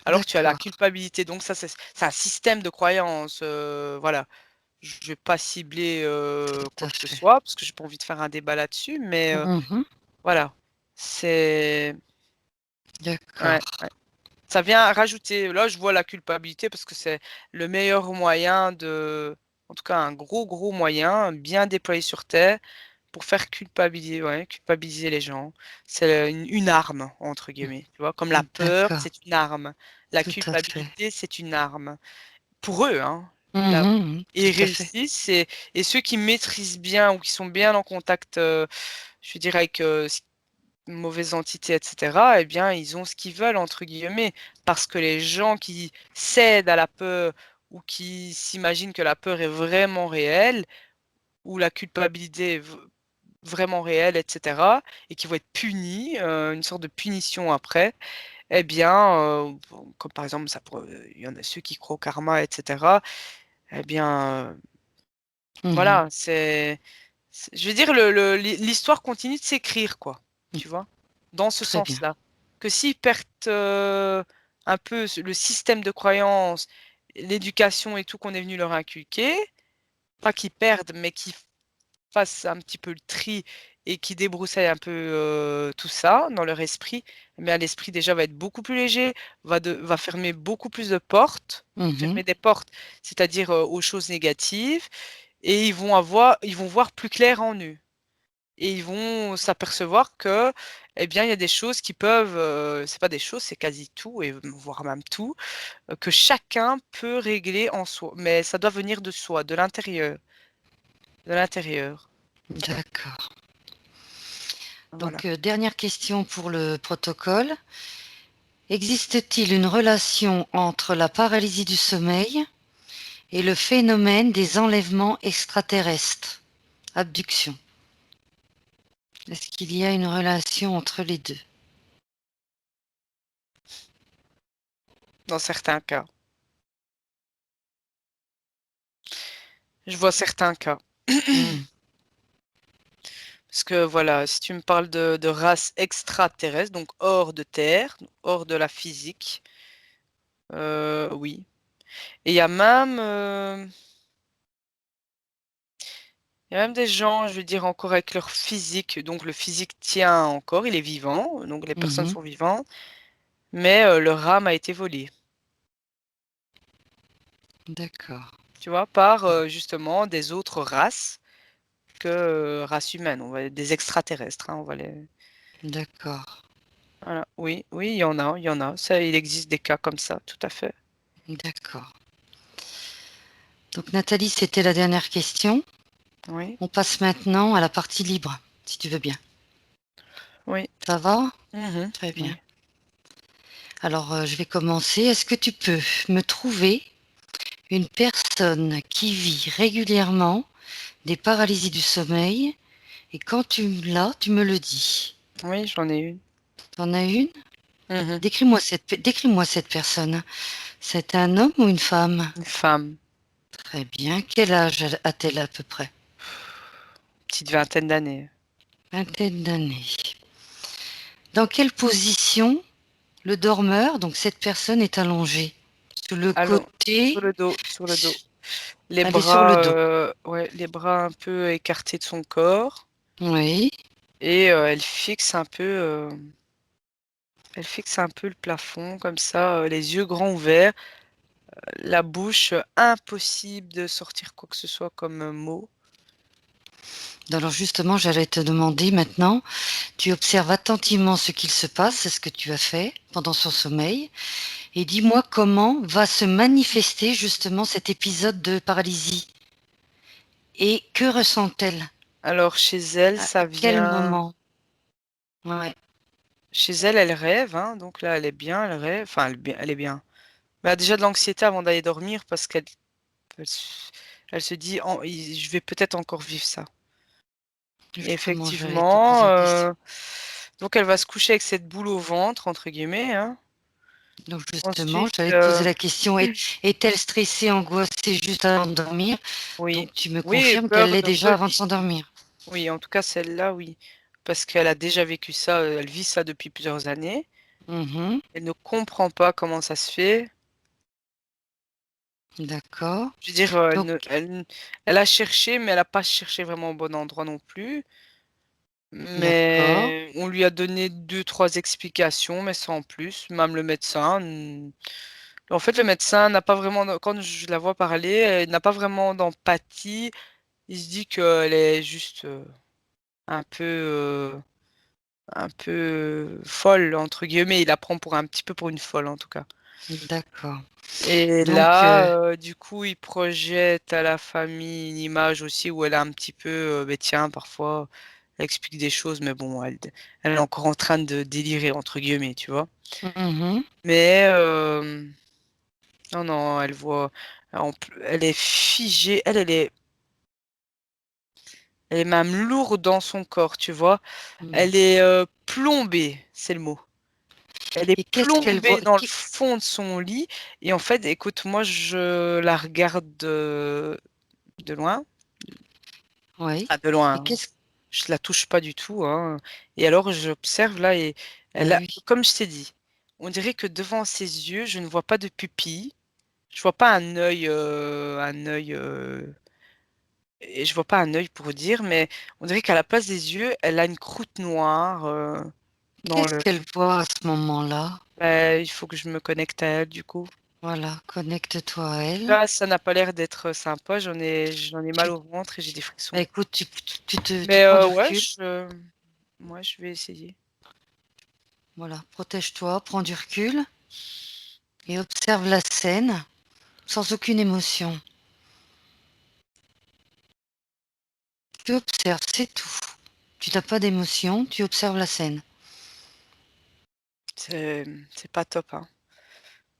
A: Alors, tu as la
B: D'accord.
A: culpabilité. Donc, ça, c'est un système de croyance. Voilà. je vais pas cibler,
B: Tout
A: quoi
B: à
A: que ce
B: fait.
A: soit, parce que j'ai pas envie de faire un débat là-dessus, mais
B: Mmh.
A: voilà, c'est ouais,
B: D'accord.
A: ouais. Ça vient rajouter là, je vois la culpabilité parce que c'est le meilleur moyen en tout cas un gros, gros moyen bien déployé sur terre pour faire culpabiliser ouais, culpabiliser les gens. C'est une «arme» entre guillemets, tu vois? Comme la peur,
B: D'accord,
A: c'est une arme. La
B: tout à fait.
A: culpabilité, c'est une arme. Pour eux, hein. La
B: Mmh.
A: et
B: Tout
A: ils
B: à fait.
A: réussissent et ceux qui maîtrisent bien ou qui sont bien en contact, je dirais avec, mauvaises entités et cetera, eh bien, ils ont ce qu'ils veulent entre guillemets. Parce que les gens qui cèdent à la peur ou qui s'imaginent que la peur est vraiment réelle ou la culpabilité est vraiment réelle et cetera et qui vont être punis, une sorte de punition après, eh bien, bon, comme par exemple ça pourrait il y en a ceux qui croient au karma et cetera, eh bien,
B: Mmh.
A: voilà, c'est je veux dire l'histoire continue de s'écrire quoi,
B: Mmh.
A: tu vois? Dans ce
B: Très bien.
A: sens-là. Que s'ils perdent, un peu le système de croyance, l'éducation et tout qu'on est venu leur inculquer, pas qu'ils perdent, mais qu'ils fassent un petit peu le tri et qu'ils débroussaillent un peu, tout ça dans leur esprit, eh bien l'esprit déjà va être beaucoup plus léger, va fermer beaucoup plus de portes,
B: Mmh.
A: fermer des portes, c'est-à-dire, aux choses négatives et ils vont voir plus clair en eux et ils vont s'apercevoir que, eh bien, il y a des choses qui peuvent, c'est pas des choses, c'est quasi tout et voire même tout, que chacun peut régler en soi. Mais ça doit venir de soi, de l'intérieur, de l'intérieur.
B: D'accord.
A: Voilà.
B: Donc, dernière question pour le protocole. Existe-t-il une relation entre la paralysie du sommeil et le phénomène des enlèvements extraterrestres? Abduction. Est-ce qu'il y a une relation entre les 2?
A: Dans certains cas. Je vois certains cas.
B: Mmh.
A: Parce que voilà, si tu me parles de races extraterrestres, donc hors de terre, donc hors de la physique, oui. Et il y a même des gens, je veux dire, encore avec leur physique, donc le physique tient encore, il est vivant, donc les personnes
B: Mmh.
A: sont vivantes, mais leur âme a été volée,
B: D'accord,
A: tu vois? Par, justement des autres races que, race humaine, on va des extraterrestres, hein, on va les
B: d'accord,
A: voilà. Oui, oui, il y en a. Ça, il existe des cas comme ça, tout à fait.
B: d'accord. Donc Nathalie, c'était la dernière question.
A: Oui,
B: On passe maintenant à la partie libre, si tu veux bien.
A: oui.
B: Ça va?
A: Mmh.
B: Très bien.
A: Oui.
B: Alors, je vais commencer. Est-ce que tu peux me trouver une personne qui vit régulièrement des paralysies du sommeil et quand tu l'as, tu me le dis?
A: Oui, j'en ai une.
B: Tu en as une?
A: Mmh.
B: Décris-moi cette personne. C'est un homme ou une femme?
A: Une femme,
B: Très bien. Quel âge a-t-elle à peu près?
A: petite vingtaine d'années.
B: Vingtaine d'années. Dans quelle position le dormeur, donc cette personne, est allongée? Sur le
A: Allons,
B: côté?
A: sur le dos. Les
B: Elle est sur le
A: bras,
B: dos.
A: ouais, les bras un peu écartés de son corps
B: Oui.
A: et elle fixe un peu le plafond comme ça, les yeux grands ouverts, la bouche, impossible de sortir quoi que ce soit comme, mot.
B: Alors justement, j'allais te demander maintenant, tu observes attentivement ce qu'il se passe, c'est ce que tu as fait pendant son sommeil, et dis-moi comment va se manifester justement cet épisode de paralysie et que ressent-elle?
A: Alors chez elle,
B: À
A: ça
B: quel
A: vient
B: moment? Ouais,
A: chez elle, elle rêve, hein, donc là, elle est bien, elle rêve, enfin elle est bien. Bah, déjà de l'anxiété avant d'aller dormir parce elle se elle se dit: «Je vais peut-être encore vivre ça». Et
B: justement, j'allais te
A: effectivement,
B: poser la question.
A: donc elle va se coucher avec cette «boule au ventre» entre guillemets, hein.
B: Donc justement,
A: Ensuite,
B: j'allais te poser la question, est-elle stressée, angoissée juste avant de dormir?
A: oui,
B: Donc tu me
A: oui,
B: confirmes qu'elle
A: peur
B: l'est
A: de
B: déjà avant de
A: revivre.
B: s'endormir?
A: Oui, en tout cas celle-là, oui. Parce qu'elle a déjà vécu ça, elle vit ça depuis plusieurs années.
B: Mmh.
A: Elle ne comprend pas comment ça se fait.
B: D'accord.
A: Je veux dire,
B: Donc
A: elle a cherché, mais elle a pas cherché vraiment au bon endroit non plus.
B: d'accord.
A: Mais on lui a donné 2-3 explications, mais sans plus. Même le médecin, en fait, le médecin n'a pas vraiment quand je la vois parler, elle n'a pas vraiment d'empathie. Il se dit qu'elle est juste, un peu, «folle» entre guillemets. Il la prend pour un petit peu pour une folle, en tout cas.
B: D'accord.
A: Et
B: Donc
A: là, du coup, il projette à la famille une image aussi où elle est un petit peu, beh, tiens, parfois, elle explique des choses, mais bon, elle est encore en train de «délirer» entre guillemets, tu vois?
B: mmh.
A: Mais, non, non, elle voit elle est figée, elle est même lourde dans son corps, tu vois?
B: Mmh.
A: Elle est, plombée, c'est le mot. Elle est
B: Et qu'est-ce qu'elle voit
A: plombée dans le
B: qui
A: fond de son lit et en fait, écoute, moi, je la regarde, de loin,
B: oui.
A: ah, de loin,
B: Et
A: hein.
B: qu'est-ce
A: Je la touche pas du tout, hein, et alors j'observe là et elle
B: ah
A: a
B: oui,
A: comme je t'ai dit, on dirait que devant ses yeux, je ne vois pas de pupille, je vois pas un œil, et je vois pas un œil pour dire, mais on dirait qu'à la place des yeux, elle a une croûte noire, dans
B: qu'est-ce
A: le
B: qu'elle voit à ce moment-là?
A: bah, il faut que je me connecte à elle du coup.
B: Voilà, connecte-toi à elle.
A: Là, ça n'a pas l'air d'être sympa, j'en ai mal
B: Tu
A: au ventre et j'ai des
B: bah,
A: frissons.
B: écoute, tu
A: Mais,
B: prends du
A: ouais,
B: recul.
A: je vais essayer.
B: Voilà, protège-toi, prends du recul et observe la scène sans aucune émotion. Tu observes, c'est tout. Tu n'as pas d'émotion, tu observes la scène.
A: C'est pas top, hein.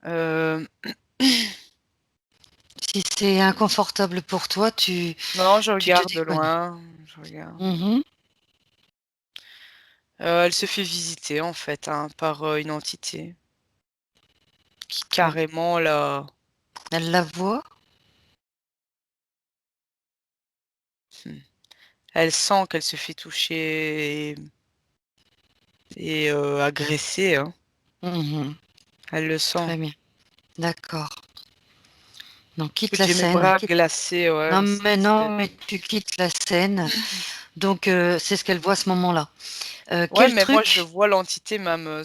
A: Hem,
B: Si c'est inconfortable pour toi,
A: non, je
B: tu te
A: regarde de
B: déconnectes.
A: loin, je regarde.
B: Mmh.
A: Elle se fait visiter en fait, hein, par, une entité qui
B: Elle
A: carrément la
B: elle la voit?
A: mmh, elle sent qu'elle se fait toucher et agresser, hein.
B: Mmh.
A: Elle le sent.
B: Très bien, d'accord. Donc quitte
A: Écoute,
B: la
A: j'ai mes
B: scène,
A: bras
B: quitte
A: glacés, ouais,
B: non,
A: c'est
B: mais tu quittes la scène. Donc c'est ce qu'elle voit à ce moment-là.
A: ouais,
B: Quel
A: mais moi je
B: truc
A: vois l'entité même,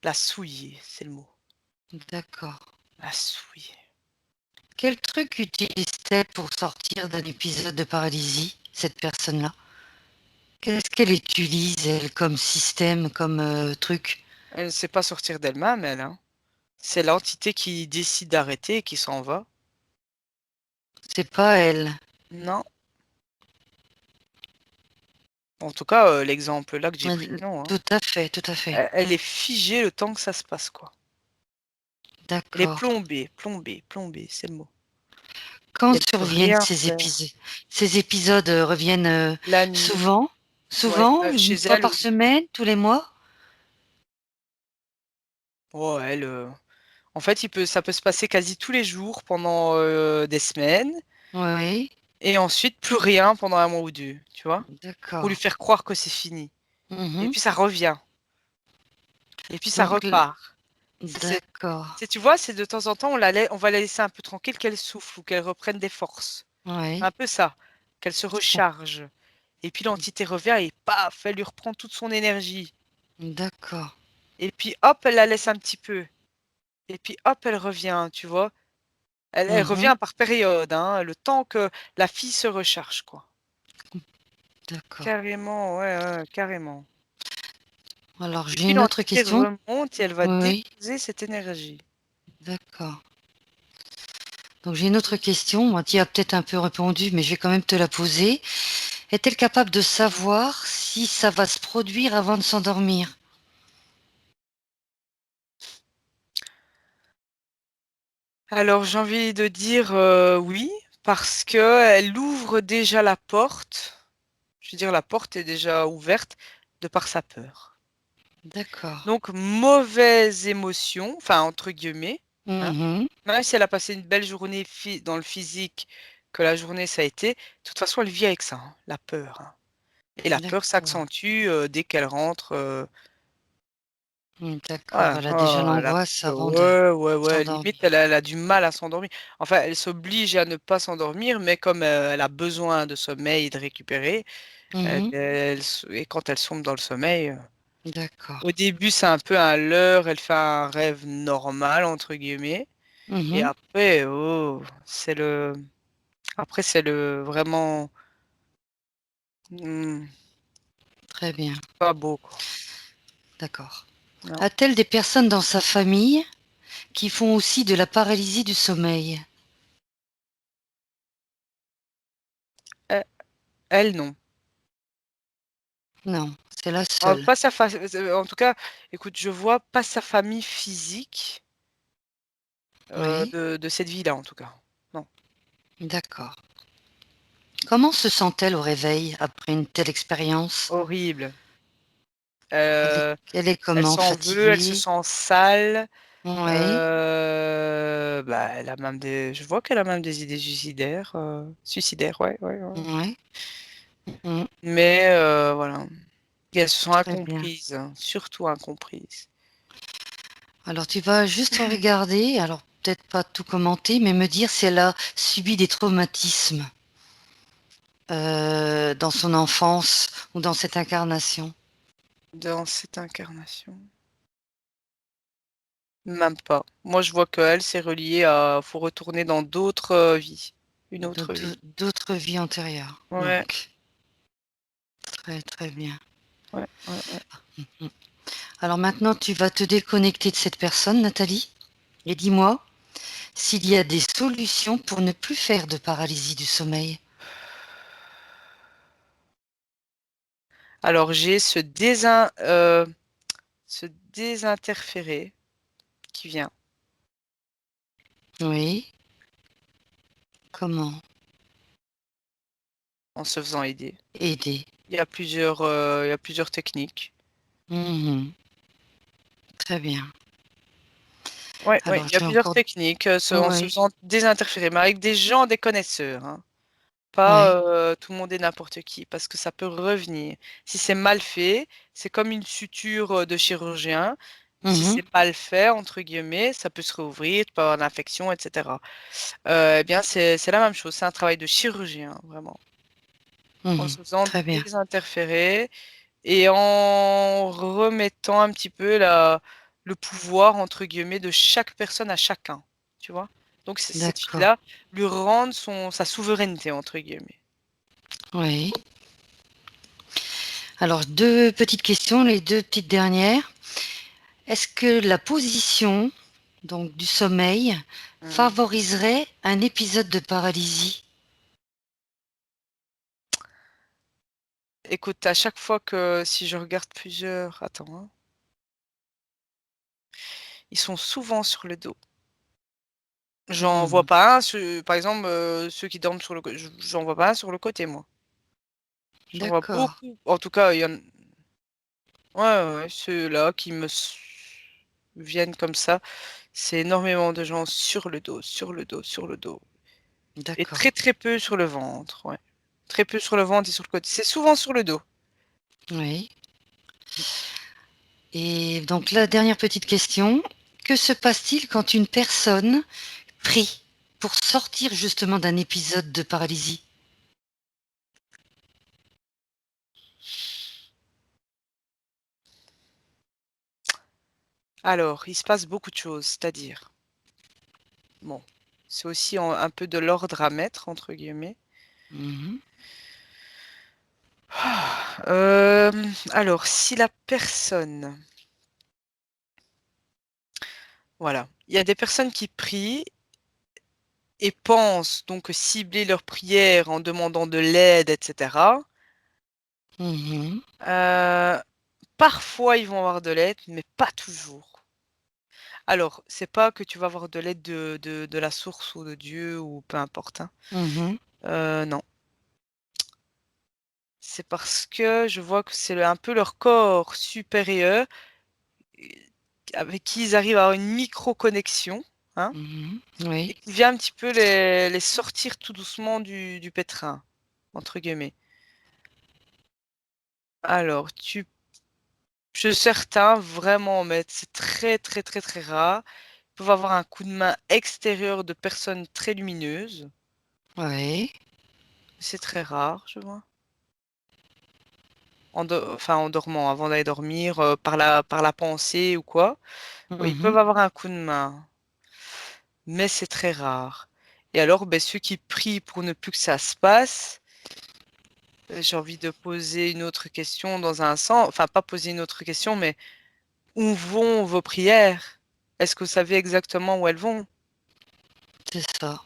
A: la souiller, c'est le mot.
B: d'accord.
A: La souiller.
B: Quel truc utilise-t-elle pour sortir d'un épisode de paralysie, cette personne-là? Qu'est-ce qu'elle utilise, elle, comme système, comme, truc?
A: Elle ne sait pas sortir d'elle-même elle, hein. C'est l'entité qui décide d'arrêter et qui s'en va.
B: C'est pas elle.
A: Non, en tout cas, l'exemple là que j'ai pris, non, hein.
B: Tout à fait, tout à fait.
A: Elle est figée le temps que ça se passe, quoi. Elle est
B: D'accord.
A: plombée, plombée, plombée, c'est le mot.
B: Quand
A: Et elle peut
B: surviennent
A: rien
B: ces
A: faire.
B: épisodes? Ces épisodes, reviennent,
A: La nuit,
B: souvent?
A: ouais,
B: Souvent?
A: chez
B: Une fois
A: elle,
B: par
A: oui.
B: semaine? Tous les mois?
A: Oh, elle, en fait, il peut ça peut se passer quasi tous les jours pendant, des semaines
B: Oui,
A: et ensuite plus rien pendant 1 mois ou 2, tu vois? Pour lui
B: d'accord.
A: faire croire que c'est fini et
B: Mmh.
A: puis ça revient et puis ça
B: Donc l
A: repart. C'est
B: d'accord.
A: tu vois, c'est de temps en temps, on va la laisser un peu tranquille, qu'elle souffle ou qu'elle reprenne des forces.
B: Oui,
A: Un peu ça, qu'elle se
B: je com
A: recharge et puis l'entité revient et paf, elle lui reprend toute son énergie
B: d'accord.
A: et puis hop, elle la laisse un petit peu et puis hop, elle revient, tu vois? Elle
B: Mmh.
A: revient par période, hein, le temps que la fille se recharge, quoi.
B: D'accord.
A: Carrément, ouais, ouais, carrément
B: Alors
A: et
B: j'ai
A: puis
B: une autre
A: l'entité
B: question.
A: remonte et elle va
B: Oui,
A: déposer cette énergie.
B: d'accord. Donc j'ai une autre question. Moi, tu y as peut-être un peu répondu, mais je vais quand même te la poser. Est-elle capable de savoir si ça va se produire avant de s'endormir?
A: Alors j'ai envie de dire, oui, parce qu'elle ouvre déjà la porte. Je veux dire la porte est déjà ouverte de par sa peur.
B: D'accord.
A: Donc «mauvaise émotion», enfin entre guillemets, hein.
B: Mmh.
A: Même si elle a passé une belle journée dans le physique, que la journée ça a été, de toute façon elle vit avec ça, hein, la peur, hein et la peur
B: D'accord.
A: s'accentue, dès qu'elle rentre,
B: D'accord,
A: Ouais,
B: elle a déjà
A: oh, elle a
B: l'angoisse avant de
A: ouais, limite
B: s'endormir.
A: elle a du mal à s'endormir. Enfin, elle s'oblige à ne pas s'endormir, mais comme, elle a besoin de sommeil et de récupérer,
B: Mmh.
A: et quand elle sombre dans le sommeil,
B: D'accord.
A: au début, c'est un peu un leurre, elle fait un «rêve normal» entre guillemets et
B: Mmh.
A: après, oh, c'est le vraiment, mmh,
B: Très bien,
A: pas beau quoi.
B: d'accord.
A: Non.
B: A-t-elle des personnes dans sa famille qui font aussi de la paralysie du sommeil?
A: E Elle non.
B: Non, c'est la seule.
A: Pas sa fa en tout cas, écoute, je vois pas sa famille physique,
B: Oui,
A: de cette vie-là en tout cas. Non.
B: d'accord. Comment se sent-elle au réveil après une telle expérience?
A: Horrible.
B: Elle est
A: Heu,
B: elle est
A: Elle
B: comment?
A: s'en veut, elle se
B: Fatiguée?
A: sent sale,
B: Oui,
A: bah, elle a même je vois qu'elle a même des idées suicidaires, ouais, ouais, ouais.
B: ouais. Mmh.
A: Mais voilà. Et elles se sont
B: Très bien.
A: incomprises, hein, surtout incomprises.
B: Alors tu vas juste regarder, alors peut-être pas tout commenter, mais me dire si elle a subi des traumatismes, dans son enfance ou dans cette incarnation.
A: Dans cette incarnation, même pas. Moi, je vois qu'elle, c'est relié à faut retourner dans d'autres, vies, une autre vie.
B: D'autres vies antérieures,
A: Ouais,
B: donc très, très bien.
A: ouais, ouais, ouais.
B: Mmh. Alors maintenant, tu vas te déconnecter de cette personne, Nathalie, et dis-moi s'il y a des solutions pour ne plus faire de paralysie du sommeil.
A: Alors j'ai ce désinterféré qui vient
B: Oui, comment
A: en se faisant aider.
B: aider?
A: Il y a plusieurs techniques.
B: Mmh. Très bien.
A: Ouais, ouais,
B: Alors
A: il y a
B: j'ai
A: plusieurs
B: encore
A: techniques, en se
B: oui,
A: faisant désinterférer, mais avec des gens, des connaisseurs, hein.
B: oui.
A: Pas, tout le monde et n'importe qui, parce que ça peut revenir. Si c'est mal fait, c'est comme une suture, de chirurgien. Si
B: Mmh.
A: c'est «mal fait» entre guillemets, ça peut se réouvrir, tu peux avoir une infection et cetera. Eh bien, c'est la même chose, c'est un travail de chirurgien, vraiment. En
B: Mmh.
A: se faisant
B: Très bien.
A: désinterférer et en remettant un petit peu le «pouvoir» entre guillemets de chaque personne à chacun, tu vois? Donc cette
B: D'accord.
A: fille-là, lui rendre sa «souveraineté» entre guillemets.
B: Oui. Alors 2 petites questions, les 2 petites dernières. Est-ce que la position, donc du sommeil,
A: Mmh.
B: favoriserait un épisode de paralysie?
A: Écoute, à chaque fois que si je regarde plusieurs attends, hein, ils sont souvent sur le dos. J'en vois
B: Mmh.
A: pas un par exemple, ceux qui dorment sur le cô j'en vois pas un sur le côté moi. J'en vois
B: D'accord.
A: beaucoup. En tout cas, il y en ouais, ouais, ouais, ceux-là qui viennent comme ça, c'est énormément de gens sur le dos, sur le dos, sur le dos et
B: D'accord.
A: très, très peu sur le ventre, ouais. Très peu sur le ventre et sur le côté. C'est souvent sur le dos.
B: Oui. Et donc la dernière petite question, que se passe-t-il quand une personne prie pour sortir justement d'un épisode de paralysie?
A: Alors, il se passe beaucoup de choses, c'est-à-dire, bon, c'est aussi un peu de «l'ordre à mettre» entre guillemets.
B: Mmh.
A: Alors si la personne voilà, il y a des personnes qui prient et pensent donc cibler leur prière en demandant de l'aide et cetera.
B: Mmh.
A: Heu, Parfois ils vont avoir de l'aide, mais pas toujours. Alors, c'est pas que tu vas avoir de l'aide de la source ou de Dieu ou peu importe, hein.
B: Mmh.
A: Non. C'est parce que je vois que c'est un peu leur corps supérieur, et avec qui ils arrivent à avoir une micro-connexion, hein,
B: Mmh. Oui.
A: et qui vient un petit peu les sortir tout doucement du «pétrin», entre guillemets. Alors Chez certains, vraiment, mais c'est très, très, très, très rare. Ils peuvent avoir un coup de main extérieur de personnes très lumineuses.
B: Oui.
A: C'est très rare, je vois. Enfin, en dormant, avant d'aller dormir, par la pensée ou quoi. Oui, ils
B: Mhm.
A: peuvent avoir un coup de main, mais c'est très rare. Et alors, ben, ceux qui prient pour ne plus que ça se passe, j'ai envie de poser une autre question dans un sens, enfin pas poser une autre question, mais où vont vos prières? Est-ce que vous savez exactement où elles vont?
B: C'est ça.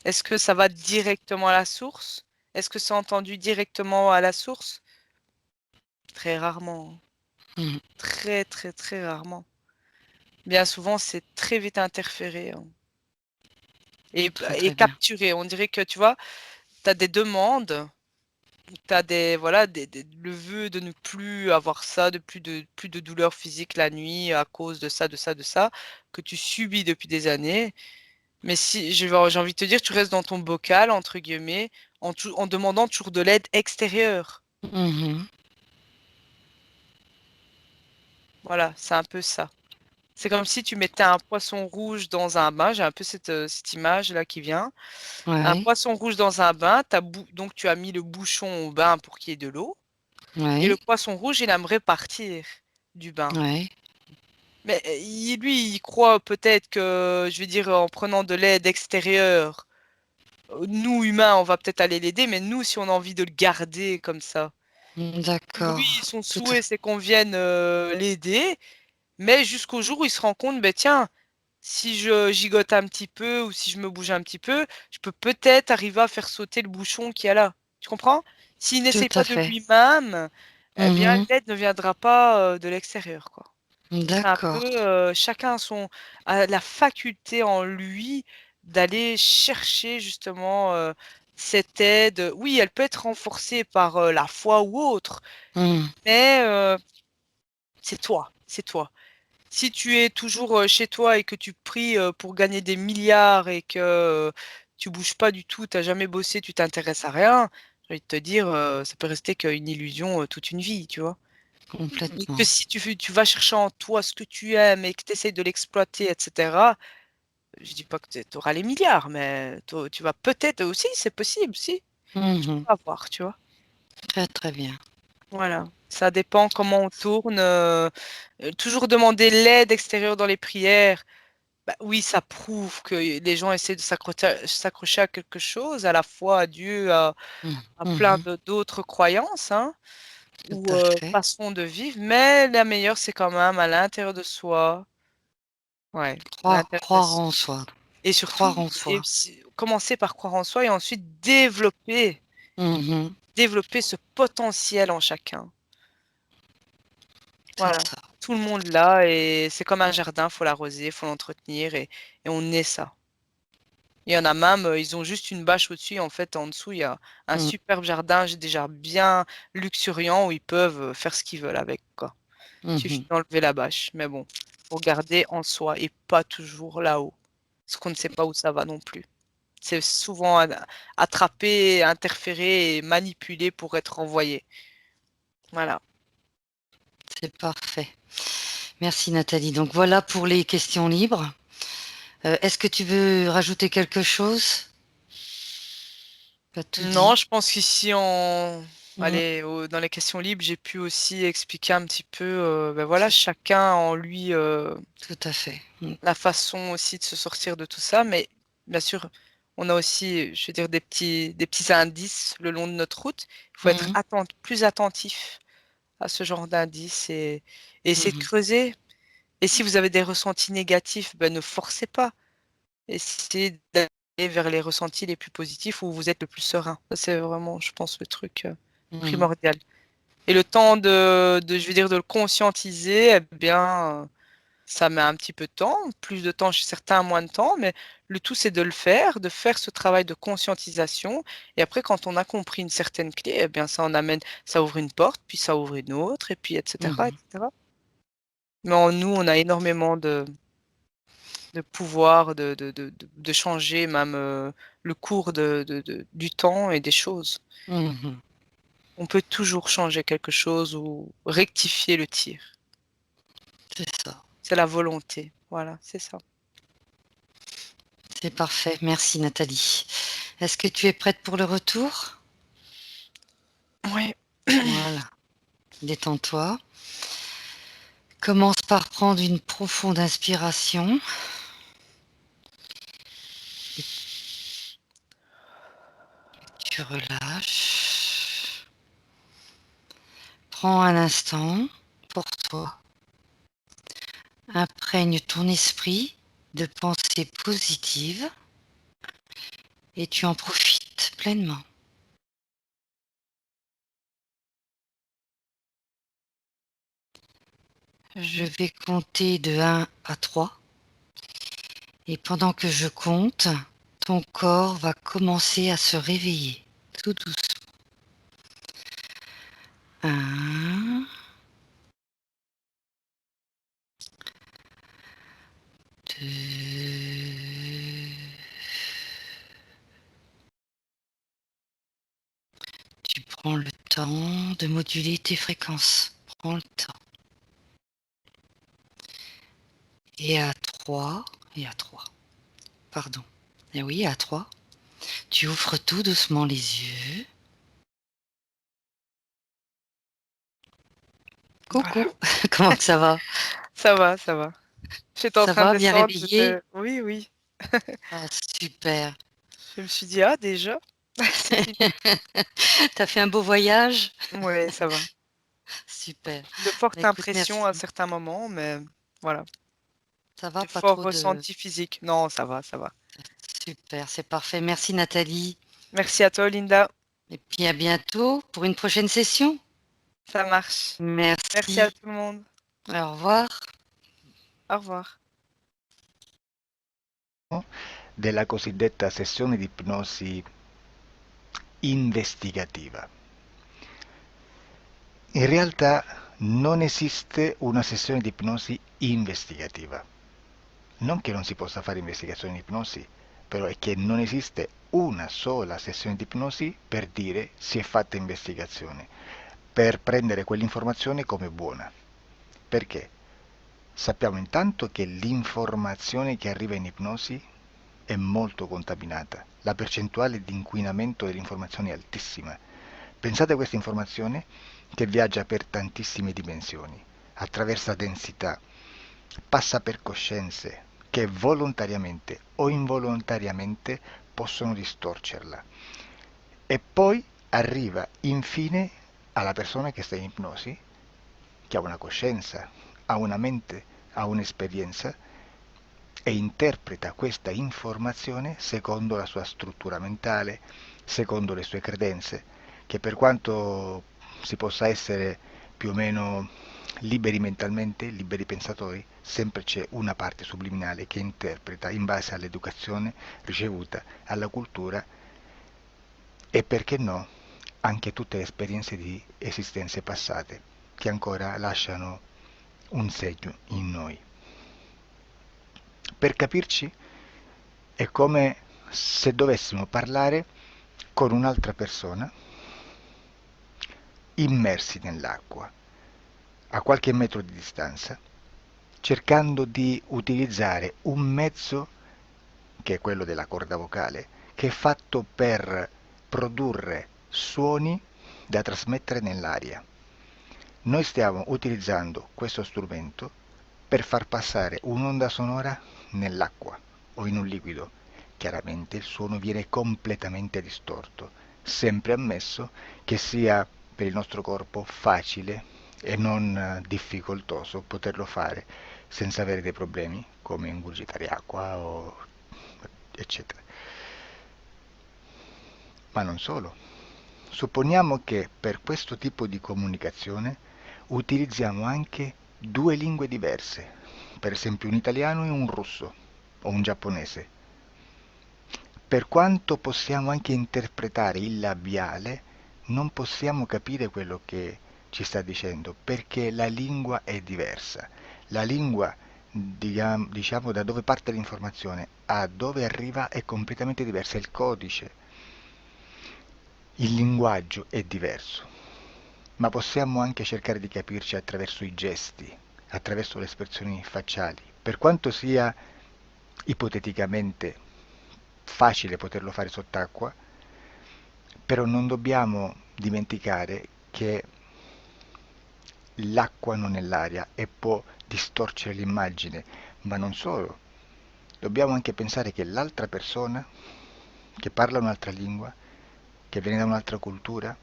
A: Est-ce que ça va directement à la source? Est-ce que c'est entendu directement à la source? Très rarement.
B: Mhm.
A: Très, très, très rarement. Bien souvent, c'est très vite interféré, hein,
B: Très
A: et
B: très bien.
A: capturé. On dirait que, tu vois, tu as des demandes, tu as des, voilà, le vœu de ne plus avoir ça, de plus de douleur physique la nuit à cause de ça, de ça, de ça, que tu subis depuis des années. Mais si, j'ai envie de te dire, tu restes dans ton bocal, entre guillemets, en demandant toujours de l'aide extérieure.
B: Mhm.
A: Voilà, c'est un peu ça. C'est comme si tu mettais un poisson rouge dans un bain. J'ai un peu cette image-là qui vient. Un
B: Oui.
A: poisson rouge dans un bain, donc tu as mis le bouchon au bain pour qu'il y ait de l'eau. Et le
B: Oui.
A: poisson rouge, il aimerait partir du bain.
B: Oui.
A: Mais lui, il croit peut-être que, je vais dire, en prenant de l'aide extérieure, nous, humains, on va peut-être aller l'aider, mais nous, si on a envie de le garder comme ça. Pour lui,
B: D'accord.
A: son
B: Tout à
A: souhait, c'est qu'on vienne l'aider, mais jusqu'au jour où il se rend compte, ben tiens, si je gigote un petit peu ou si je me bouge un petit peu, je peux peut-être arriver à faire sauter le bouchon qu'il y a là. Tu comprends? S'il
B: tout
A: n'essaye
B: à
A: pas de
B: fait.
A: lui-même, eh bien,
B: Mhm.
A: l'aide ne viendra pas de l'extérieur, quoi. C'est un peu,
B: D'accord.
A: chacun a la faculté en lui d'aller chercher justement cette aide. Oui, elle peut être renforcée par la foi ou autre,
B: Mhm.
A: mais c'est toi, c'est toi. Si tu es toujours chez toi et que tu pries pour gagner des milliards et que tu bouges pas du tout, t'as jamais bossé, tu t'intéresses à rien, j'ai envie de te dire, ça peut rester qu'une illusion toute une vie, tu vois. Que
B: Complètement.
A: si tu vas chercher en toi ce que tu aimes et que tu essayes de l'exploiter, etc., je dis pas que tu auras les milliards, mais tu vas peut-être aussi, c'est possible, si, tu
B: Mhm.
A: vas voir, tu vois.
B: Très très bien.
A: Voilà, ça dépend comment on tourne. Toujours demander l'aide extérieure dans les prières. Bah oui, ça prouve que les gens essaient de s'accrocher à quelque chose, à la foi, à Dieu,
B: Mhm.
A: à plein
B: Mhm.
A: d'autres croyances, hein,
B: Tout
A: ou
B: à fait.
A: façons de vivre. Mais la meilleure, c'est quand même à l'intérieur de soi. Ouais, à
B: Croire,
A: l'intérieur de
B: croire
A: soi.
B: en soi.
A: Et surtout,
B: Croire en soi.
A: commencer par croire en soi et ensuite
B: Mhm.
A: développer ce potentiel en chacun.
B: C'est
A: Voilà.
B: ça.
A: Tout le monde l'a et c'est comme un jardin, faut l'arroser, faut l'entretenir et on est ça. Il y en a même, ils ont juste une bâche au-dessus et en fait, en dessous, il y a un
B: Mhm.
A: superbe jardin déjà bien luxuriant où ils peuvent faire ce qu'ils veulent avec, quoi. Il suffit
B: Mhm.
A: d'enlever la bâche. Mais bon, faut garder en soi et pas toujours là-haut. Parce qu'on ne sait pas où ça va non plus. C'est souvent attrapé, interféré et manipulé pour être envoyé. Voilà.
B: C'est parfait. Merci Nathalie. Donc voilà pour les questions libres. Est-ce que tu veux rajouter quelque chose? Pas tout
A: Non,
B: dit.
A: je pense qu'ici,
B: Mhm.
A: allez, dans les questions libres, j'ai pu aussi expliquer un petit peu, ben voilà, chacun en lui,
B: Tout à fait. Mhm.
A: la façon aussi de se sortir de tout ça. Mais bien sûr, on a aussi, je veux dire, des petits indices le long de notre route. Il faut être
B: Mhm.
A: plus attentif à ce genre d'indices et essayer de
B: Mhm.
A: creuser. Et si vous avez des ressentis négatifs, ben, ne forcez pas. Essayez d'aller vers les ressentis les plus positifs où vous êtes le plus serein. Ça, c'est vraiment, je pense, le truc
B: Mhm.
A: primordial. Et le temps je veux dire, de le conscientiser, eh bien, ça met un petit peu de temps, plus de temps chez certains, moins de temps, mais le tout, c'est de faire ce travail de conscientisation. Et après, quand on a compris une certaine clé, eh bien, ça ouvre une porte, puis ça ouvre une autre, et puis, etc.,
B: Mhm.
A: etc. Mais en nous, on a énormément de pouvoir de changer même le cours du temps et des choses.
B: Mhm.
A: On peut toujours changer quelque chose ou rectifier le tir.
B: C'est ça.
A: C'est la volonté. Voilà, c'est ça.
B: C'est parfait. Merci Nathalie. Est-ce que tu es prête pour le retour?
A: Ouais.
B: Voilà. Détends-toi. Commence par prendre une profonde inspiration. Tu relâches. Prends un instant pour toi. Imprègne ton esprit de pensées positives et tu en profites pleinement. Je vais compter de 1 à 3 et pendant que je compte, ton corps va commencer à se réveiller tout doucement. 1, 2, tu prends le temps de moduler tes fréquences. Prends le temps. Et à 3, pardon. Et oui, à 3, tu ouvres tout doucement les yeux.
A: Voilà.
B: Coucou, comment que ça va?
A: Ça va, ça va. J'étais en
B: Ça
A: train de
B: va, bien
A: descendre,
B: réveillé?
A: j'étais oui, oui.
B: Ah, super.
A: Je me suis dit: «Ah déjà? C'est fini?»
B: T'as fait un beau voyage?
A: Ouais, ça va.
B: Super.
A: De
B: Bah,
A: fortes
B: écoute,
A: impressions à
B: merci.
A: certains moments, mais voilà.
B: Ça va,
A: De
B: pas
A: forts
B: trop de...
A: ressentis physiques. Non, ça va, ça va.
B: Super, c'est parfait. Merci Nathalie.
A: Merci à toi, Linda.
B: Et puis à bientôt pour une prochaine session.
A: Ça marche. Merci à
B: Merci.
A: tout le monde.
B: Au revoir.
A: Au revoir.
C: Della cosiddetta sessione di ipnosi investigativa. In realtà non esiste una sessione di ipnosi investigativa. Non che non si possa fare investigazione di ipnosi, però è che non esiste una sola sessione di ipnosi per dire si è fatta investigazione, per prendere quell'informazione come buona. Perché? Sappiamo intanto che l'informazione che arriva in ipnosi è molto contaminata, la percentuale di inquinamento dell'informazione è altissima. Pensate a questa informazione che viaggia per tantissime dimensioni, attraversa densità, passa per coscienze che volontariamente o involontariamente possono distorcerla e poi arriva infine alla persona che sta in ipnosi, che ha una coscienza, ha una mente, ha un'esperienza e interpreta questa informazione secondo la sua struttura mentale, secondo le sue credenze, che per quanto si possa essere più o meno liberi mentalmente, liberi pensatori, sempre c'è una parte subliminale che interpreta in base all'educazione ricevuta, alla cultura e perché no, anche tutte le esperienze di esistenze passate che ancora lasciano un segno in noi. Per capirci, è come se dovessimo parlare con un'altra persona immersi nell'acqua, a qualche metro di distanza, cercando di utilizzare un mezzo, che è quello della corda vocale, che è fatto per produrre suoni da trasmettere nell'aria. Noi stiamo utilizzando questo strumento per far passare un'onda sonora nell'acqua o in un liquido. Chiaramente il suono viene completamente distorto, sempre ammesso che sia per il nostro corpo facile e non difficoltoso poterlo fare senza avere dei problemi come ingurgitare acqua o eccetera. Ma non solo. Supponiamo che per questo tipo di comunicazione utilizziamo anche due lingue diverse, per esempio un italiano e un russo o un giapponese. Per quanto possiamo anche interpretare il labiale, non possiamo capire quello che ci sta dicendo perché la lingua è diversa. La lingua, diciamo, da dove parte l'informazione a dove arriva è completamente diversa, il codice, il linguaggio è diverso. ma possiamo anche cercare di capirci attraverso i gesti, attraverso le espressioni facciali. Per quanto sia ipoteticamente facile poterlo fare sott'acqua, però non dobbiamo dimenticare che l'acqua non è l'aria e può distorcere l'immagine, ma non solo. Dobbiamo anche pensare che l'altra persona, che parla un'altra lingua, che viene da un'altra cultura,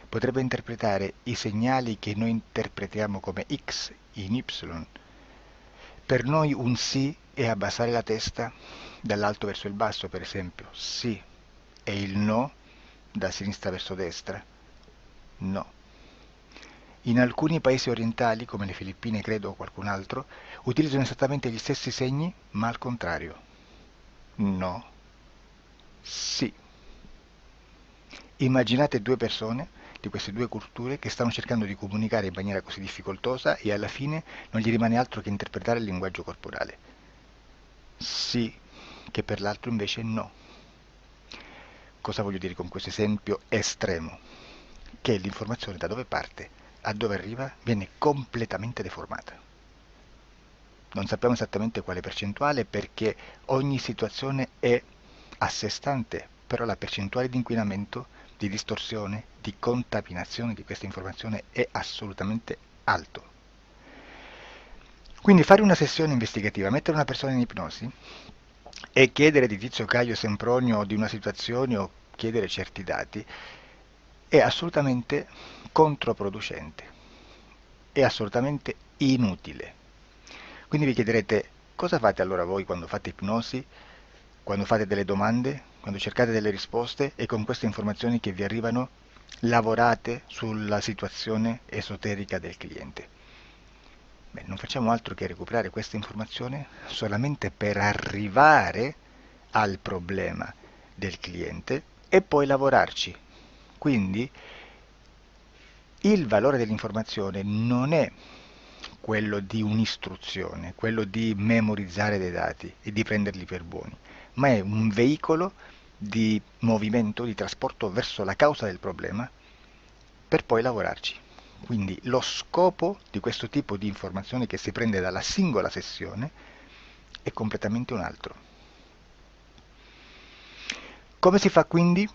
C: potrebbe interpretare i segnali che noi interpretiamo come X in Y. Per noi un sì è abbassare la testa dall'alto verso il basso, per esempio, sì, e il no da sinistra verso destra, no. In alcuni paesi orientali, come le Filippine credo o qualcun altro, utilizzano esattamente gli stessi segni, ma al contrario. No, sì. Immaginate due persone di queste due culture che stanno cercando di comunicare in maniera così difficoltosa e alla fine non gli rimane altro che interpretare il linguaggio corporale. Sì, che per l'altro invece no. Cosa voglio dire con questo esempio estremo? Che l'informazione da dove parte a dove arriva viene completamente deformata. Non sappiamo esattamente quale percentuale perché ogni situazione è a sé stante, però la percentuale di inquinamento, di distorsione, di contaminazione di questa informazione è assolutamente alto. Quindi fare una sessione investigativa, mettere una persona in ipnosi e chiedere di Tizio Caio Sempronio di una situazione o chiedere certi dati è assolutamente controproducente, è assolutamente inutile. Quindi vi chiederete cosa fate allora voi quando fate ipnosi, quando fate delle domande, quando cercate delle risposte e con queste informazioni che vi arrivano lavorate sulla situazione esoterica del cliente. Beh, non facciamo altro che recuperare questa informazione solamente per arrivare al problema del cliente e poi lavorarci. Quindi il valore dell'informazione non è quello di un'istruzione, quello di memorizzare dei dati e di prenderli per buoni, ma è un veicolo di movimento, di trasporto verso la causa del problema per poi lavorarci. Quindi lo scopo di questo tipo di informazione che si prende dalla singola sessione è completamente un altro. Come si fa quindi?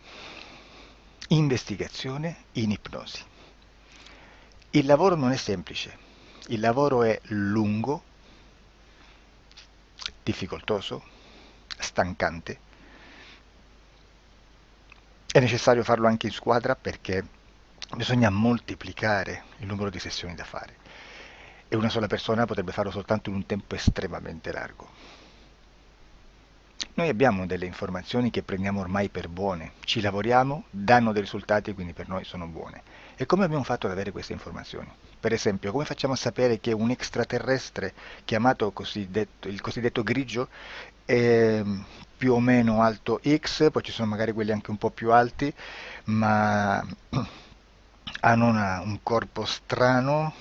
C: Investigazione in ipnosi. Il lavoro non è semplice, il lavoro è lungo, difficoltoso, stancante. È necessario farlo anche in squadra perché bisogna moltiplicare il numero di sessioni da fare e una sola persona potrebbe farlo soltanto in un tempo estremamente largo. Noi abbiamo delle informazioni che prendiamo ormai per buone, ci lavoriamo, danno dei risultati e quindi per noi sono buone. E come abbiamo fatto ad avere queste informazioni? Per esempio, come facciamo a sapere che un extraterrestre chiamato il cosiddetto grigio è più o meno alto X, poi ci sono magari quelli anche un po' più alti, ma hanno un corpo strano,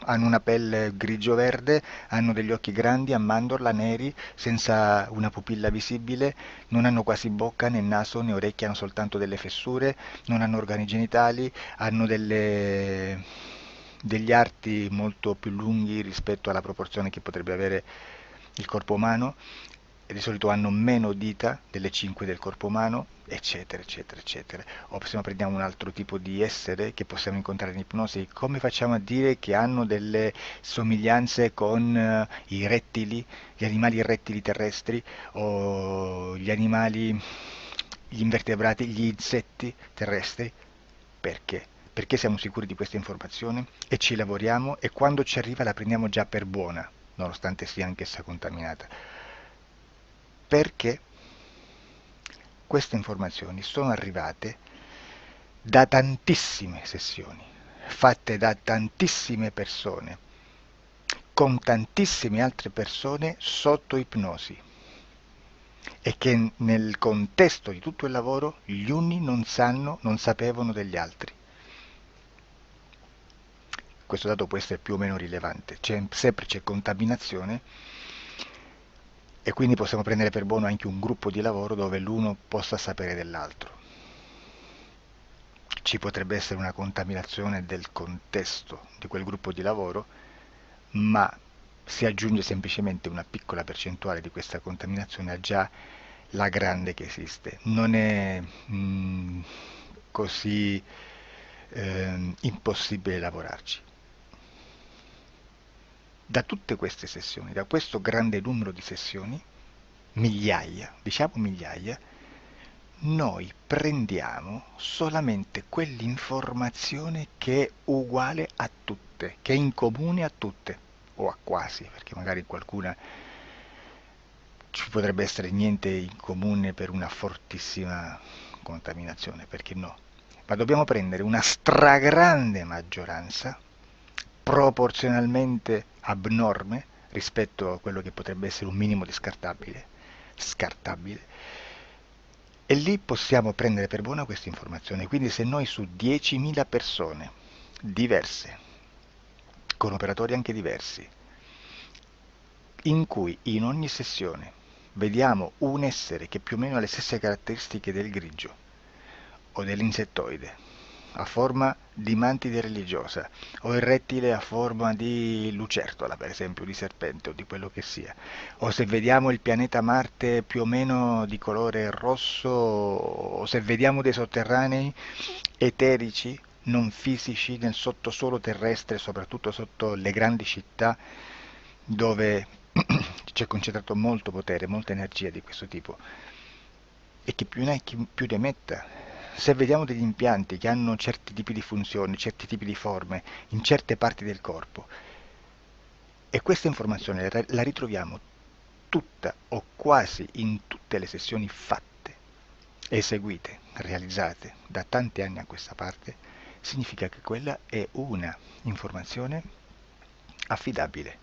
C: hanno una pelle grigio-verde, hanno degli occhi grandi a mandorla, neri, senza una pupilla visibile, non hanno quasi bocca né naso né orecchie, hanno soltanto delle fessure, non hanno organi genitali, hanno degli arti molto più lunghi rispetto alla proporzione che potrebbe avere il corpo umano e di solito hanno meno dita delle 5 del corpo umano, eccetera, eccetera, eccetera. O se no prendiamo un altro tipo di essere che possiamo incontrare in ipnosi, come facciamo a dire che hanno delle somiglianze con i rettili, gli animali rettili terrestri o gli invertebrati, gli insetti terrestri? Perché? Perché siamo sicuri di questa informazione e ci lavoriamo e quando ci arriva la prendiamo già per buona, nonostante sia anch'essa contaminata. Perché queste informazioni sono arrivate da tantissime sessioni, fatte da tantissime persone, con tantissime altre persone sotto ipnosi e che nel contesto di tutto il lavoro gli uni non sanno, non sapevano degli altri. Questo dato può essere più o meno rilevante, sempre c'è contaminazione e quindi possiamo prendere per buono anche un gruppo di lavoro dove l'uno possa sapere dell'altro. ci potrebbe essere una contaminazione del contesto di quel gruppo di lavoro, ma si aggiunge semplicemente una piccola percentuale di questa contaminazione a già la grande che esiste. Non è così impossibile lavorarci. Da tutte queste sessioni, da questo grande numero di sessioni, migliaia, diciamo migliaia, noi prendiamo solamente quell'informazione che è uguale a tutte, che è in comune a tutte, o a quasi, perché magari qualcuna ci potrebbe essere niente in comune per una fortissima contaminazione, perché no? Ma dobbiamo prendere una stragrande maggioranza, proporzionalmente abnorme rispetto a quello che potrebbe essere un minimo di scartabile, e lì possiamo prendere per buona questa informazione. Quindi se noi su 10.000 persone diverse, con operatori anche diversi, in cui in ogni sessione vediamo un essere che più o meno ha le stesse caratteristiche del grigio o dell'insettoide, a forma di mantide religiosa, o il rettile a forma di lucertola, per esempio, di serpente o di quello che sia, o se vediamo il pianeta Marte più o meno di colore rosso, o se vediamo dei sotterranei eterici, non fisici, nel sottosuolo terrestre, soprattutto sotto le grandi città, dove c'è concentrato molto potere, molta energia di questo tipo, e chi più ne ha chi più ne metta. Se vediamo degli impianti che hanno certi tipi di funzioni, certi tipi di forme in certe parti del corpo, e questa informazione la ritroviamo tutta o quasi in tutte le sessioni fatte, eseguite, realizzate da tanti anni a questa parte, significa che quella è una informazione affidabile.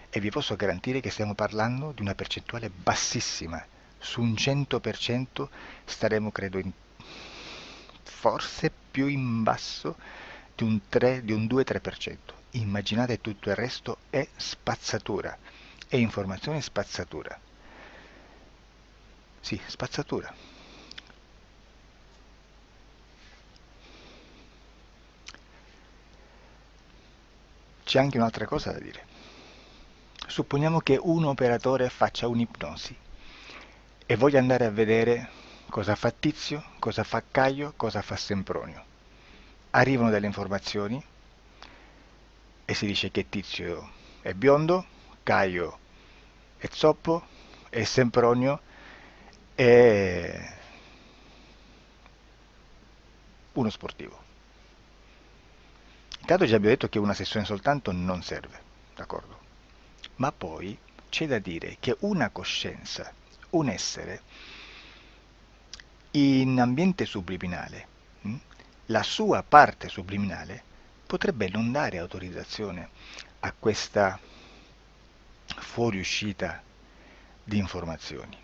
C: E vi posso garantire che stiamo parlando di una percentuale bassissima. Su un 100% staremo, credo, forse più in basso di un 3, di un 2-3%. Immaginate, tutto il resto è spazzatura, è informazione spazzatura. Sì, spazzatura. C'è anche un'altra cosa da dire. Supponiamo che un operatore faccia un'ipnosi e voglia andare a vedere cosa fa Tizio, cosa fa Caio, cosa fa Sempronio. Arrivano delle informazioni e si dice che Tizio è biondo, Caio è zoppo e Sempronio è uno sportivo. Intanto già abbiamo detto che una sessione soltanto non serve, d'accordo? Ma poi c'è da dire che una coscienza, un essere, in ambiente subliminale, la sua parte subliminale potrebbe non dare autorizzazione a questa fuoriuscita di informazioni.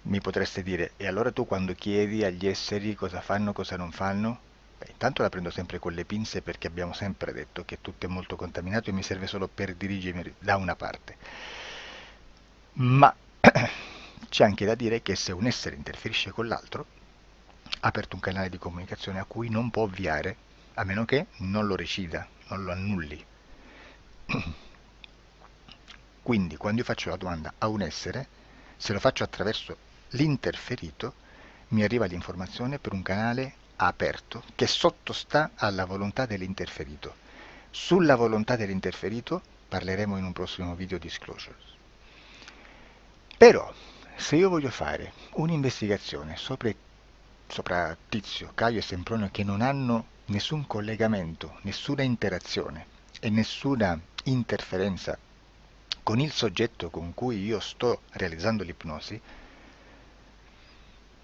C: Mi potreste dire, e allora tu quando chiedi agli esseri cosa fanno, cosa non fanno? Beh, intanto la prendo sempre con le pinze, perché abbiamo sempre detto che tutto è molto contaminato e mi serve solo per dirigermi da una parte. Ma c'è anche da dire che se un essere interferisce con l'altro, ha aperto un canale di comunicazione a cui non può ovviare, a meno che non lo recida, non lo annulli. Quindi quando io faccio la domanda a un essere, se lo faccio attraverso l'interferito, mi arriva l'informazione per un canale aperto che sottostà alla volontà dell'interferito. Sulla volontà dell'interferito parleremo in un prossimo video disclosures. Però, se io voglio fare un'investigazione sopra Tizio, Caio e Sempronio, che non hanno nessun collegamento, nessuna interazione e nessuna interferenza con il soggetto con cui io sto realizzando l'ipnosi,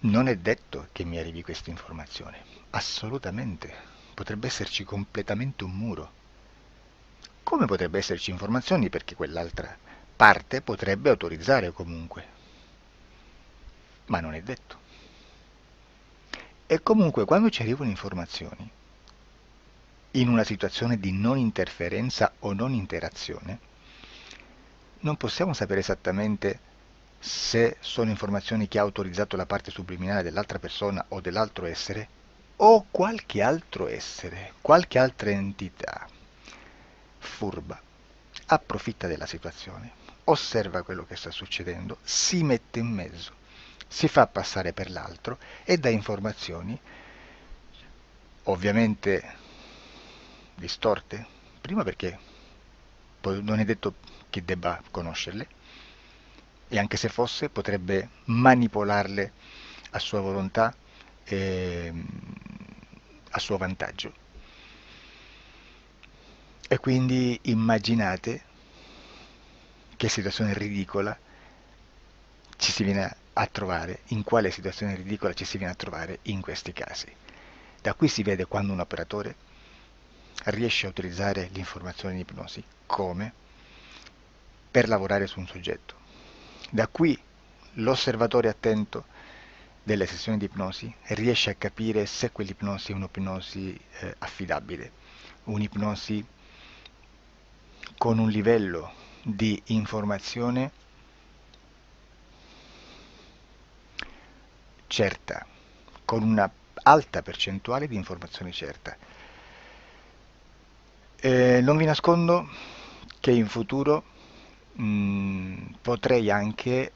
C: non è detto che mi arrivi questa informazione. Assolutamente. Potrebbe esserci completamente un muro. Come potrebbe esserci informazioni, perché quell'altra parte potrebbe autorizzare comunque. Ma non è detto. E comunque quando ci arrivano informazioni, in una situazione di non interferenza o non interazione, non possiamo sapere esattamente se sono informazioni che ha autorizzato la parte subliminale dell'altra persona o dell'altro essere, o qualche altro essere, qualche altra entità furba, approfitta della situazione, osserva quello che sta succedendo, si mette in mezzo, si fa passare per l'altro e dà informazioni, ovviamente distorte, prima perché poi non è detto che debba conoscerle, e anche se fosse potrebbe manipolarle a sua volontà e a suo vantaggio. E quindi immaginate che situazione ridicola ci si viene a trovare, in quale situazione ridicola ci si viene a trovare in questi casi. Da qui si vede quando un operatore riesce a utilizzare l'informazione in ipnosi come per lavorare su un soggetto. Da qui l'osservatore attento delle sessioni di ipnosi riesce a capire se quell'ipnosi è un'ipnosi affidabile, un'ipnosi con un livello di informazione certa, con una alta percentuale di informazione certa. Non vi nascondo che in futuro potrei anche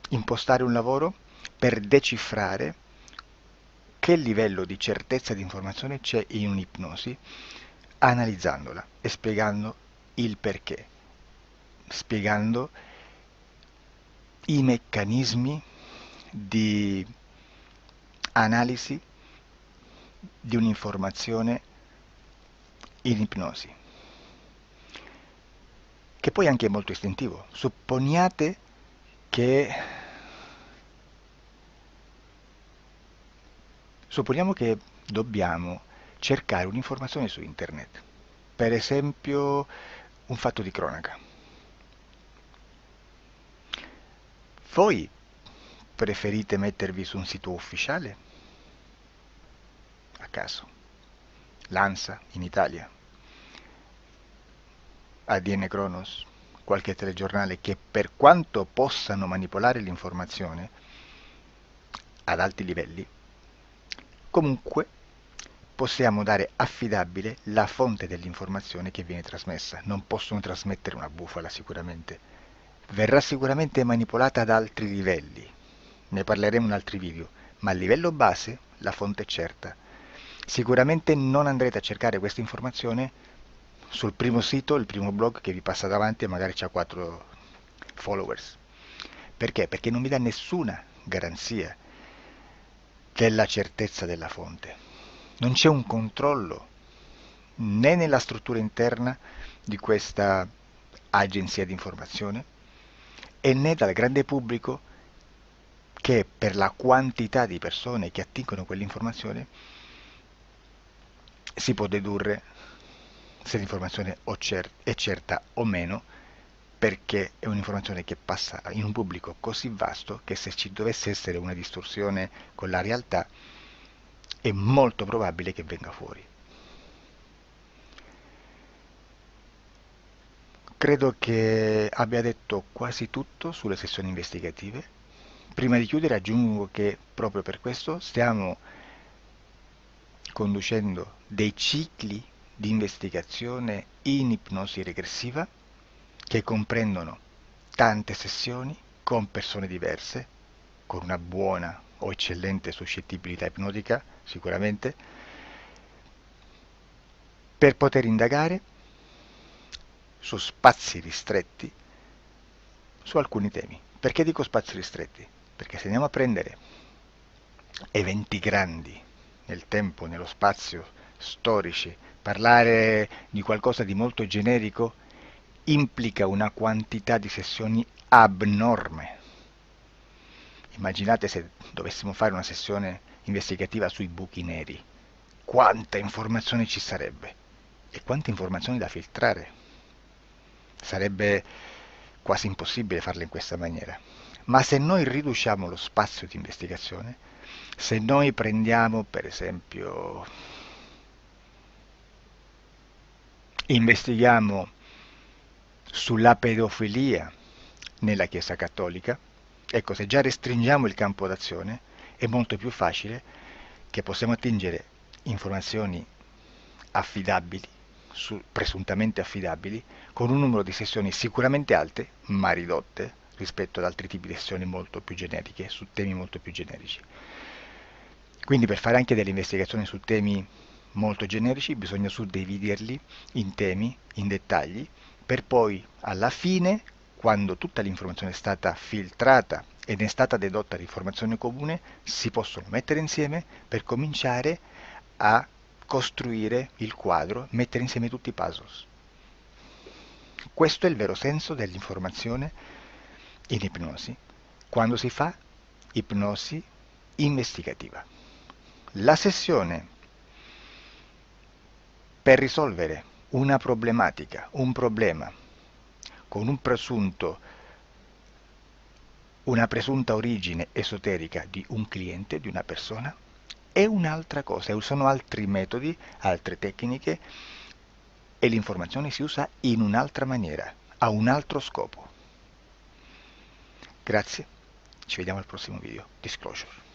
C: impostare un lavoro per decifrare che livello di certezza di informazione c'è in un'ipnosi, analizzandola e spiegando il perché, spiegando i meccanismi di analisi di un'informazione in ipnosi, che poi anche è molto istintivo. Che Supponiamo che dobbiamo cercare un'informazione su internet, per esempio un fatto di cronaca. Voi preferite mettervi su un sito ufficiale? A caso. L'ANSA in Italia, ADN Kronos, qualche telegiornale che per quanto possano manipolare l'informazione ad alti livelli, comunque possiamo dare affidabile la fonte dell'informazione che viene trasmessa. Non possono trasmettere una bufala sicuramente. Verrà sicuramente manipolata ad altri livelli. Ne parleremo in altri video, ma a livello base la fonte è certa. Sicuramente non andrete a cercare questa informazione sul primo sito, il primo blog che vi passa davanti e magari ha 4 followers. Perché? Perché non vi dà nessuna garanzia della certezza della fonte. Non c'è un controllo né nella struttura interna di questa agenzia di informazione e né dal grande pubblico che per la quantità di persone che attingono quell'informazione si può dedurre se l'informazione è certa o meno, perché è un'informazione che passa in un pubblico così vasto che se ci dovesse essere una distorsione con la realtà è molto probabile che venga fuori. Credo che abbia detto quasi tutto sulle sessioni investigative. Prima di chiudere aggiungo che proprio per questo stiamo conducendo dei cicli di investigazione in ipnosi regressiva che comprendono tante sessioni con persone diverse, con una buona o eccellente suscettibilità ipnotica sicuramente, per poter indagare su spazi ristretti su alcuni temi. Perché dico spazi ristretti? Perché se andiamo a prendere eventi grandi nel tempo, nello spazio, storici, parlare di qualcosa di molto generico implica una quantità di sessioni abnorme. Immaginate se dovessimo fare una sessione investigativa sui buchi neri, quanta informazione ci sarebbe e quante informazioni da filtrare. Sarebbe quasi impossibile farlo in questa maniera. Ma se noi riduciamo lo spazio di investigazione, se noi prendiamo per esempio, investighiamo sulla pedofilia nella Chiesa Cattolica. Ecco, se già restringiamo il campo d'azione, è molto più facile che possiamo attingere informazioni affidabili, presuntamente affidabili, con un numero di sessioni sicuramente alte, ma ridotte rispetto ad altri tipi di sessioni molto più generiche, su temi molto più generici. Quindi per fare anche delle investigazioni su temi molto generici bisogna suddividerli in temi, in dettagli, per poi alla fine, quando tutta l'informazione è stata filtrata ed è stata dedotta l'informazione comune, si possono mettere insieme per cominciare a costruire il quadro, mettere insieme tutti i puzzles. Questo è il vero senso dell'informazione in ipnosi, quando si fa ipnosi investigativa. La sessione per risolvere una problematica, un problema, con una presunta origine esoterica di un cliente, di una persona, è un'altra cosa, sono altri metodi, altre tecniche e l'informazione si usa in un'altra maniera, ha un altro scopo. Grazie, ci vediamo al prossimo video. Disclosure.